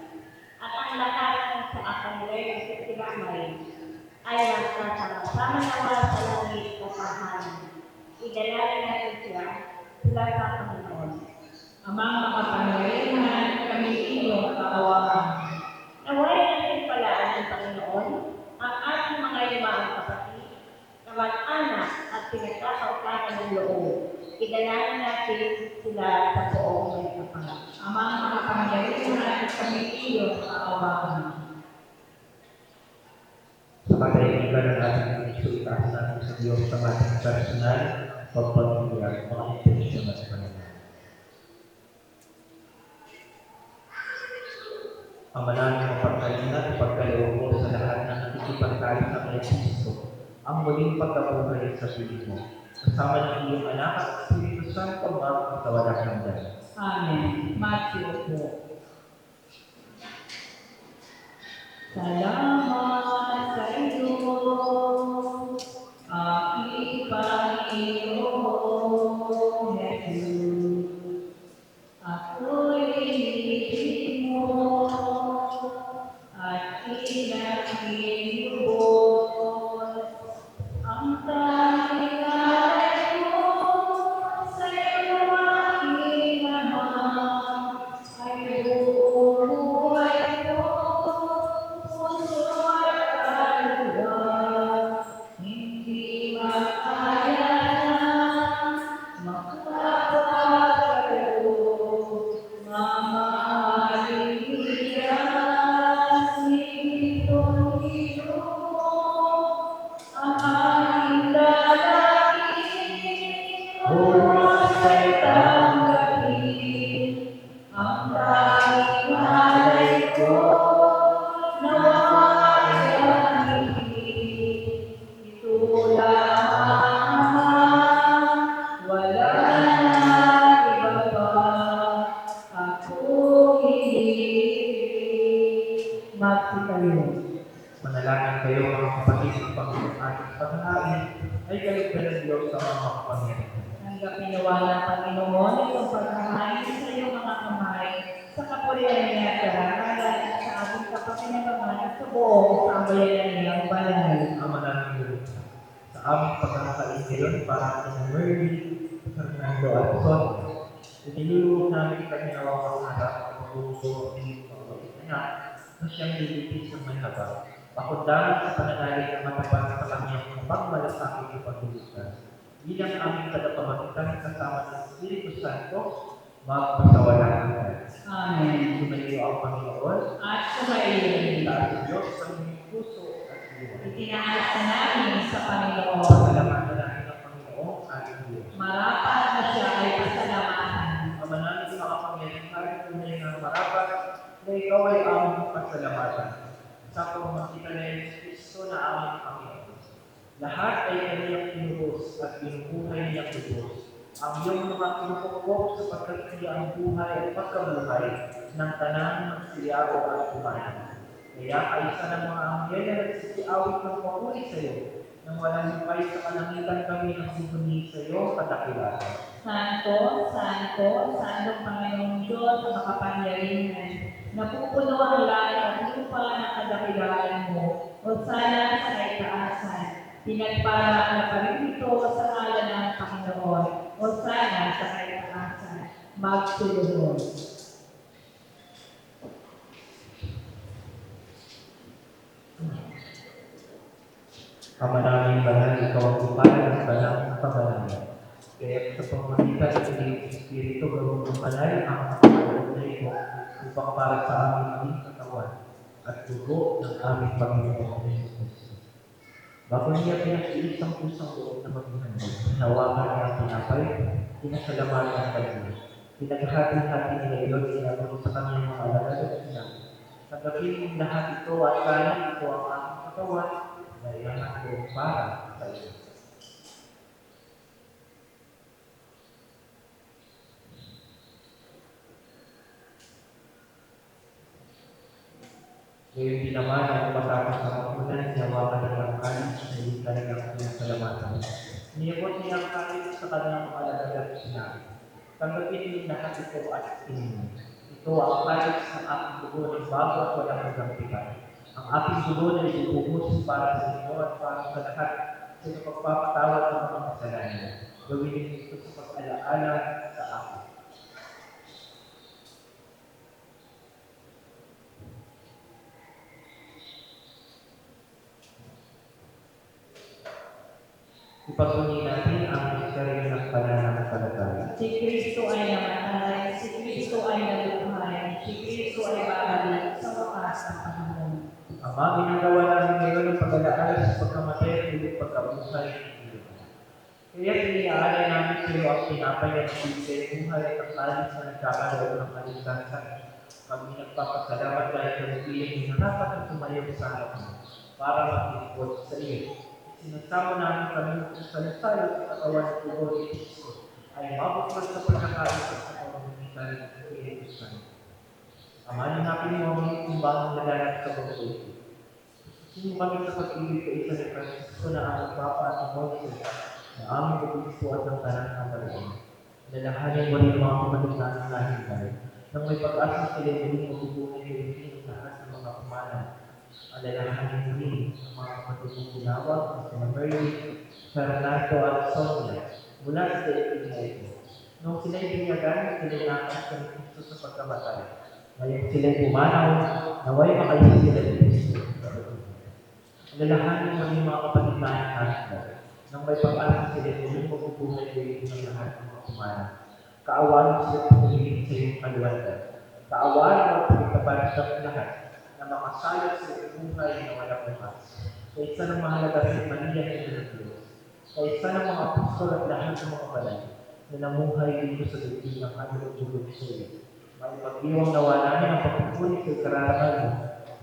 at ang lahat ng sa akanilay at katiramay, ay nagsasama nawa sa langit o kahanan. Idalangin natin sila sa Panginoon. Amang makapangyarihan kami iyo kaawaan. Naway natin palaan ng Panginoon ang ating mga yumaang kapatid, kamag-anak at pinagkakautangan ng loob. Idalangin natin sila sa poong may kapal. Amang makapangyarihan kami iyo kaawaan. Sa pagkaibigan ng ating itaas natin sa Diyos sa ating personal, pagpapagyan, mga intensyon at pananaw. Ang manaming mapagkalina at pagkaloob mo sa lahat ng nakikipagkali sa kay Kristo, ang muling pagkabuhay sa piling mo. Kasama ng iyong anak at Espiritu Santo, magpagkawalang hanggan. Amen. Matthew 4. Salamat sa iyo, aking Panginoon Jesus. Ako'y inibig mo at inakilubos. Ang tanging alay mo sa iyo aking Ama ay buong buhay ko, puso at kaluluwa. Hindi makaya na makapagpapalo. Mamahalin niya si Kristo ang aking lalaki. Huwag ay tanggapin ang tanging alay ko. Nawa'y aminin. Ito lamang, wala nang iba pa. Ako hindi magtitayo. Manalangin kayo mga kapatid sa Panginoon ating paghahain ay kaligtan ng Diyos sa mga kapangyarihan. Tanggapin nawa ng Panginoon ang paghahain sa iyong mga kamay sa kapurihan niya at karangalan at sa ating kapakinabangan at sa buong sambayanan niyang banal. Ama namin Diyos, sa aming pagkakain ngayon para sa Merly, Fernando at Son, iniliwag namin kami nawawang harap at pagbuso ng mga anak na siyang lilipis ng may habang. Pakundangan sa pananalig ng matapat sa kanyang pagmalasakit at pagbulitan. Bilang aming kadapamagitan kasama ng Espiritu Santo, magpasawalan hanggan. Amen. Sumayo ang Panginoon At sumayin. taas ng Diyos sa inyong puso at diwa. Itinaas na namin sa Panginoon. Pasalamatan natin ang Panginoon ating Diyos. Marapat na siya ay pasalamatan. Ama namin makapangyarihan, tunay ng marapat na ikaw ay aming pasalamatan. Sa pamamagitan ng Kristo na aming Panginoon. Lahat ay kaniyang tinubos at binubuhay niyang lubos. Ang iyong mga kinupukpok sapagkat siya ang buhay at pagkabuhay ng tanang ng siyago at kumain. Kaya kaisa ng mga anghel na nagsisiawit ng papuri sa iyo, nang walang hukay sa kalangitan kami ng sumuni sa iyo kadakilatan. Santo, Santo, Santo Panginoong Diyos na makapangyarihan, napupuno ang langit at lupa ng kadakilaan mo, o sana sa kaitaasan. Pinagpala na pa rin ito sa ngalan ng Panginoon, o sana sa kaitaasan. Magsulunod. Ama namin banal, ikaw ang kupala ng banal na kabanalan. Kaya sa pamamagitan ng iyong Espiritu, gawin mo banal ang kapatid na ito upang para sa aming aming katawan at dugo ng aming Panginoon Jesus. Bago niya pinag-iisang pusang loob na maghihandog, hinawakan niya ang tinapay, pinasalamatan ang kanya. Pinaghati-hati nila iyon, inabot sa kanyang mga alagad at sinabi, "Tanggapin lahat ito at kanin ito ang aking katawan, na iyan ko para sa iyo." Ngayon din naman ang matapos sa kapunan, hinawakan ng langkan at hindi kanilang pinasalamatan. Niyabot niya ang kanin sa kanilang alagad at sinabi, tanggapin niyo lahat ito at inumin. Ito ang kanin ng aking dugo ng bago at walang hanggang. Ang aking dugo na ibubuhos para sa inyo at para sa lahat sa pagpapatawad ng mga kasalanan. Gawin niyo ito sa pag-alaala sa akin. Ipagpuni natin ang misteryo ng pananampalataya. Si Kristo ay namatay, si Kristo ay nabuhay, si Kristo ay babalik sa wakas ng panahon. Ama, ginagawa namin ngayon ang pag-alaala sa pagkamatay at ulit pagkabuhay ng Diyos. Kaya iniaalay namin sa iyo ang tinapay at bibigay buhay at ang kalis na nagkakaroon ng kaligtasan. Kami nagpapasalamat dahil sa piling na dapat ang tumayo sa harap mo para maglingkod sa iyo. Sinasama namin kami sa sayo sa katawan ng tubo ni Kristo ay mabukod sa pagkakaisa sa pamamagitan ng Espiritu Santo. Ama, hanapin mo ang kumbang nalalap sa buhay. Sino kami sa pag-ibig sa isa ni Francisco na aming Papa at Moises na aming Obispo at ng Tanan ng Palayan. Lalahanin mo rin mga kapatid namin nahin nang may pag-asa sila muling mabubuhay kayo ng lahat ng mga pamanan. Alalahanin mo rin ang mga kapatid ng tinawag na sina Mary, Fernando at Sonia mula sa ito. Nung sila'y binyagan, sila'y nakasya ni Kristo sa pagkamatay. Ngayon sila'y pumanaw, naway makalis sila ni Kristo. Alalahanin mo rin mga kapatid nahin nang may pag-asa sila muling mabubuhay kayo ng lahat ng mga pamanan. Kaawaan sila sa pagiging sa iyong kaliwanag. Kaawaan mo ang pagkakabalas ng lahat na makasayo sa buhay na walang bukas. Sa isa ng mahalaga sa Maria ng Diyos. Sa isa ng mga apostol at lahat ng mga balay na namuhay dito sa daigdig ng kanilang tulog sa iyo. May pag-iwang nawa namin ang pagpupuli sa kararangan mo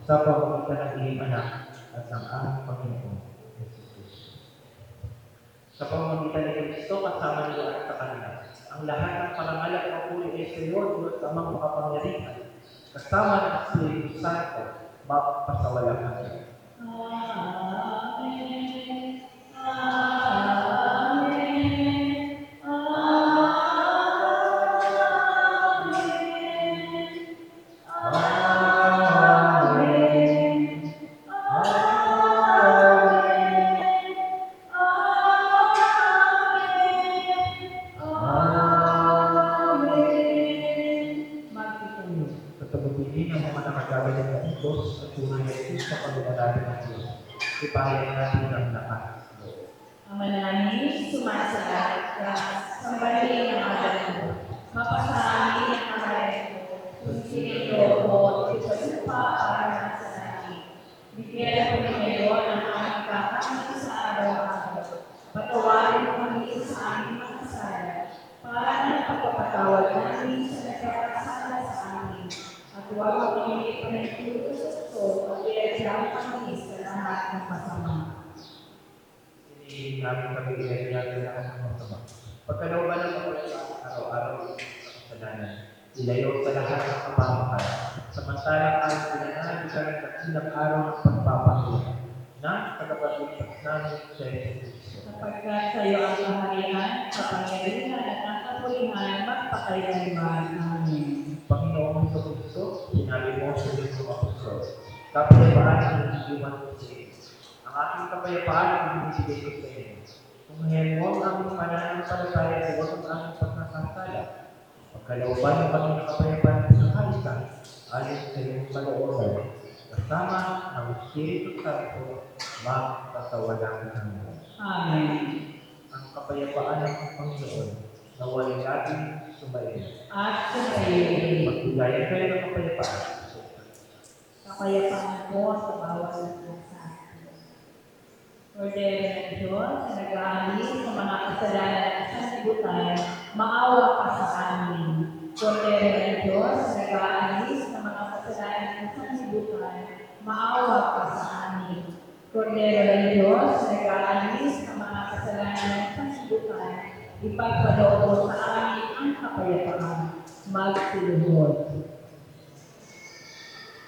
sa pamamagitan ng iyong anak at ng aming Panginoon, Jesus Cristo. Sa pamamagitan ni Kristo kasama niyo at sa kanila. Ang lahat ng parangal at papuri ay sa iyo, Diyos amang makapangyarihan. Kasama ng Espiritu Santo, magpasawalang hanggan. Amen. Ipahayag natin ang lakas. Ama namin, sumasalat ka, sambahin ang agal mo, mapasahin ang agal mo, kung sinito mo, ito lupa para sa langit. Bigyan mo ngayon ang aming kakain sa araw-araw. Patawarin mo kami sa aming mga kasala, para na pagpapatawad namin sa nagkakasala sa amin. At huwag mo kami ipanagtulog sa ito, at iadyaw kami sa lahat ng masama. Hindi namin kami iadyaw sa lahat ng masama. Pagkalooban ng pagkakas araw-araw sa kasalanan, ilayo sa lahat ng kapamakan. Samantalang ang pinanahan ka ng dakilang araw ng pagpapatuloy na tagapagligtas namin sa Jesus. Sapagkat sa iyo ang kaharian, kapangyarihan at ang kapulihan, magpakailanman. Amen. Panginoong Kristo, sinabi mo sa iyong mga apostol, kapayapaan ang iniwan ko sa iyo. Ang aking kapayapaan ang binibigay ko sa iyo. Kung ngayon mo ang aming pananampalataya sa huwag ang aming pagkakasala, pagkalooban ng Panginoong kapayapaan sa kahit ayon sa iyong kalooban, kasama ng Espiritu Santo, magpasawalang hanggan. Amen. Ang kapayapaan ng Panginoon na walang natin sumayin. At sa iyo, Magbigayan kayo ng kapayapaan. kapayapaan mo sa bawat lansa. Kordero ng Diyos, na nag-aalis sa mga kasalanan at sanlibutan, maawa ka sa amin. Kordero ng Diyos, na nag-aalis sa mga kasalanan at sanlibutan, maawa ka sa amin. Kordero ng Diyos, na nag-aalis sa mga kasalanan at sanlibutan, ipagkaloob mo sa amin ang kapayapaan. Magsiluhod.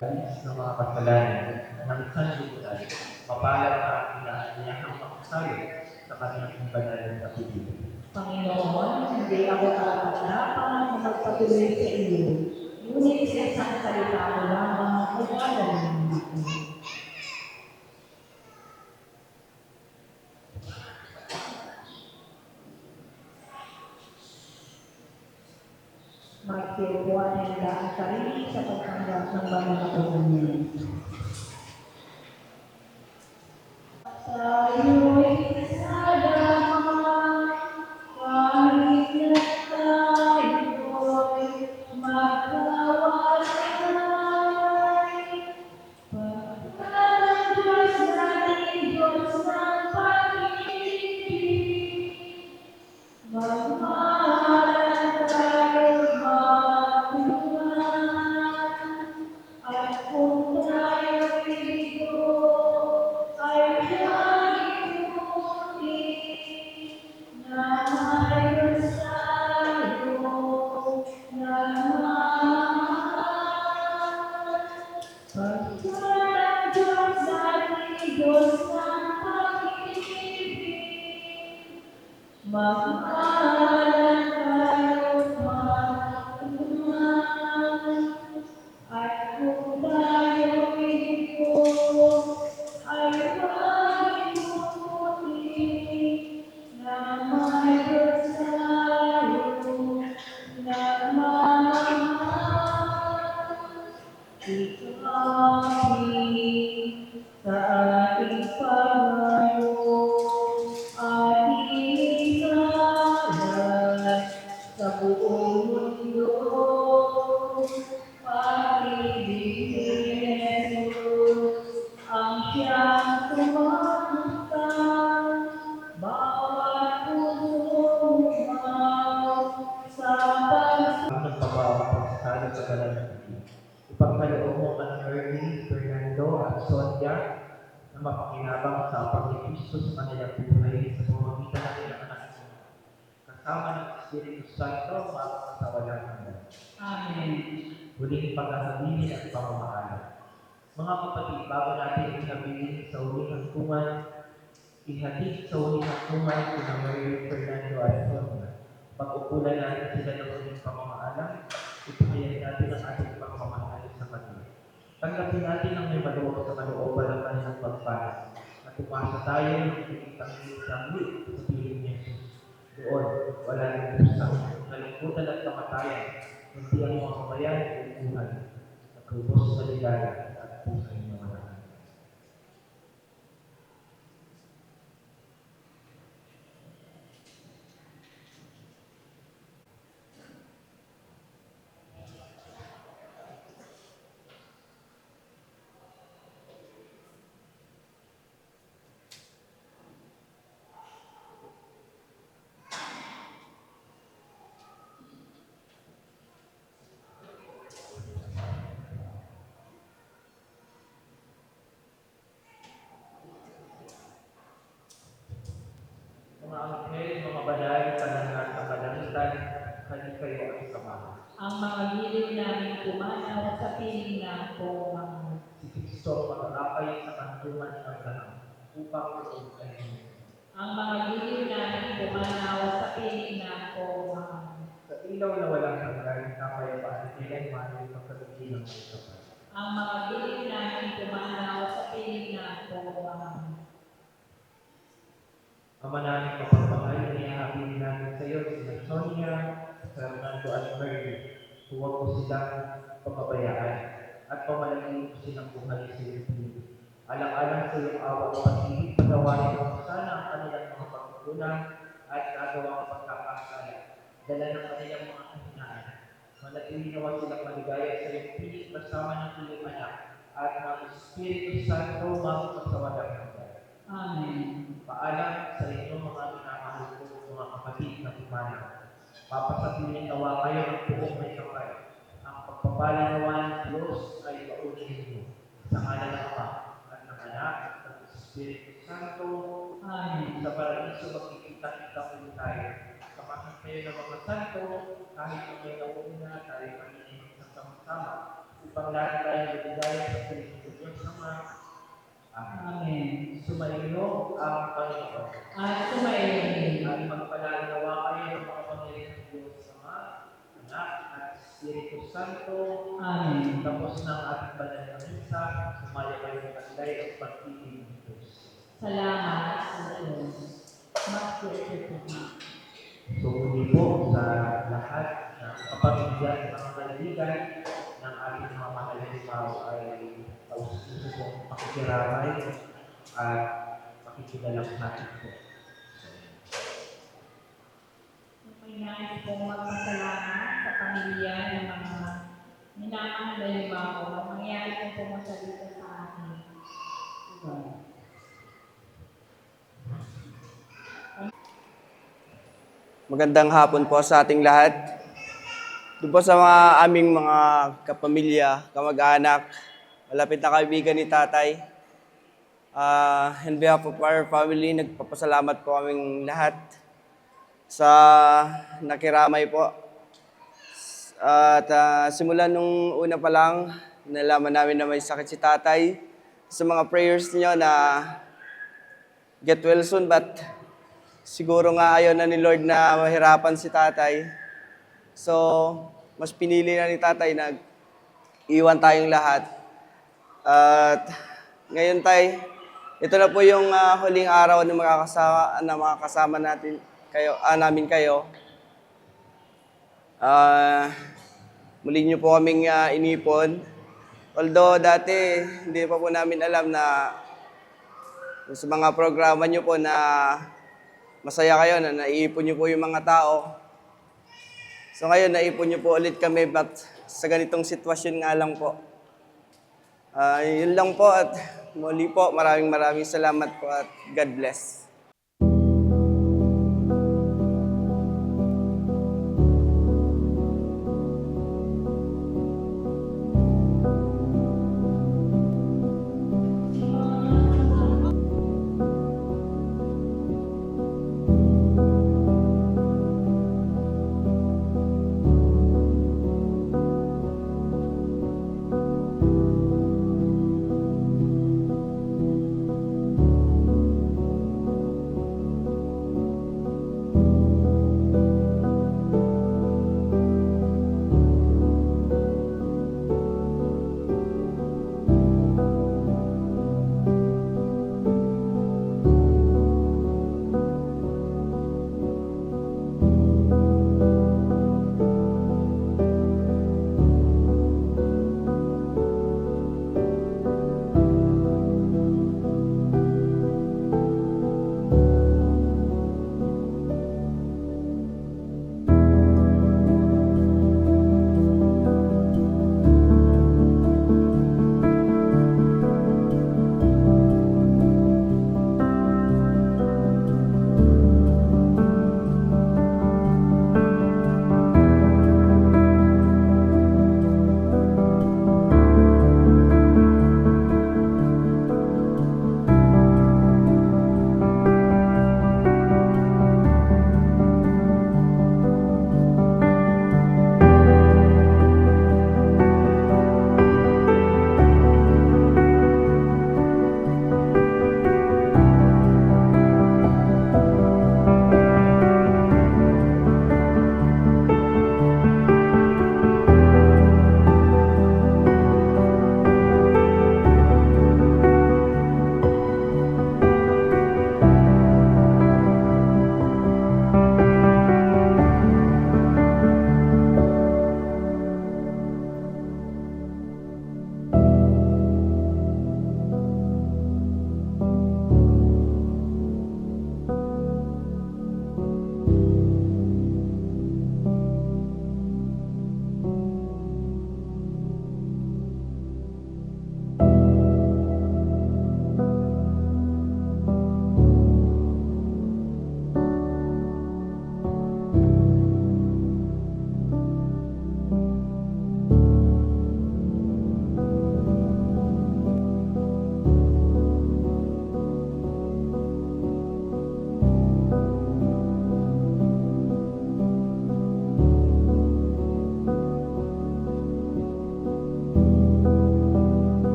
ng mga kasalanan ng sanlibutan, mapalad na ang inaanyahang makasalo sa kanyang banal na pagibig. Panginoon, hindi ako karapat-dapat na magpatuloy sa iyo, ngunit sa isang salita mo lamang ay dadalhin ko. Magtiupuan nila ang sarili sa pagtanggap ng banal na komunyon. Sa'yo'y salamat, kahit na tayo'y magkawalay. Pagkalang Diyos natin, Diyos ng pag-ibig, magmahalan tayo'y magtulungan. At kung tayo'y dito ay pag-ibig na mayroon sa'yo na mahal. Pagkalang Diyos natin, Diyos ng pag-ibig, magmahalan tayo't magtulungan. At kung tayo'y dito ay pag-ibig na mayroon sa'yo na mahal. Ikawin sa ating paglayo at inisalat sa buong mundo. Pag-ibig ni Jesus ang siyang tumangkang bawat pusong umaw sa Ang nagpapapasalo sa banal na pagibig. Ipagkaloob mo ang Ernie, Fernando at Sonia na mapakinabang sa pag-Kristo sa kanilang buhay sa pamamagitan ng ilang anak niya. Kasama ng Espiritu Santo, makakasawalan hanggan. Amen. Huling paghahabilin at pamamahala. Mga kapatid, bago natin ihabilin sa huling hantungan, ihatid sa huling hantungan kina Mary, Fernando at Sonia. Pag-upulan natin sila ng huling pamamahala, ipahayag natin ang ating pagmamahal sa kanila. Tanggapin natin ang may maluwag sa kalooban ng kanilang pagpalas at umasa tayo ng pinitang sangli sa piling ni Jesus. Doon, wala ng pusang nalungkutan at kamatayan, kundi ang mga kabayan ay buhay, naglubos sa ligaya at pusay na walang. Mga anghel, mga banal, panangat na kalangitan, kani kayo ang samahan. Ang mga giliw namin pumanaw sa piling ng pumanaw. Si Kristo ang makakapay sa kantungan ng ganang upang ito ay Ang mga giliw namin pumanaw sa piling ng pumanaw. sa ilaw na walang hanggan, kapayapaan kailanman ay pagkalugilang ng kapal. Ang mga giliw namin pumanaw sa piling ng pumanaw. Ama namin kapagmahal, inihahabilin namin sa iyo si Sonia, Fernando at Mary. Huwag mo silang pagpabayaan at pamalagin mo silang buhay sa iyo. Alang-alang sa iyong awa at pag-ibig, patawarin mo sana ang kanilang mga pagkukulang at nagawang pagkakasala. Dala ng kanilang mga kahinaan. Manatili nawa silang maligaya sa iyong pilit kasama ng iyong anak at ng Espiritu Santo magpasawalang hanggan. Amen. Paalam sa inyo mga minamahal ko mga kapatid na pumanaw. Papasabilin nawa kayo ng buong may kapal. Ang pagpapala nawa ng Diyos ay paunin ninyo. Sa ngalan ng Ama at ng Anak at ng Espiritu Santo. Amen. Sa paraiso magkikita-kita ulit tayo. Samahan kayo ng mga santo kahit na may nauna tayo magiging sama-sama Panglahat tayo nagdaya sa Pilipinas Diyos Ama. Amen. Sumainyo ang Panginoon. At sumainyo. At magpalalawa kayo ng mga pamilya ng Diyos Ama, Anak, at Espiritu Santo. Amen. Tapos ng ating banal na misa, sumaya kayo ng kasday at pag-ibig ng Diyos. Salamat sa Diyos. So, muli po sa lahat ng kapamilya, mga kaibigan ng ating mga mahal na limaw ay gusto pong makikiramay at makikidalamhati po. May nais pong magpasalamat sa pamilya ng mga minamahal na limao na mangyari pong pumasalita sa akin. Magandang hapon po sa ating lahat. Doon po sa aming mga kapamilya, kamag-anak, malapit na kaibigan ni Tatay. In behalf of our family, nagpapasalamat po kaming lahat sa nakiramay po. At simula nung una pa lang, nalaman namin na may sakit si Tatay. Sa mga prayers niyo na get well soon, but siguro nga ayaw na ni Lord na mahirapan si Tatay. So, mas pinili na ni Tatay na iwan tayong lahat. At ngayon, Tay, ito na po yung huling araw na makakasama natin namin kayo. Muli niyo po kaming inipon. Although dati, hindi pa po namin alam na sa mga programa niyo po na masaya kayo na naiipon niyo po yung mga tao. So ngayon, naipon niyo po ulit kami, but sa ganitong sitwasyon nga lang po. Yun lang po at muli po, maraming salamat po at God bless.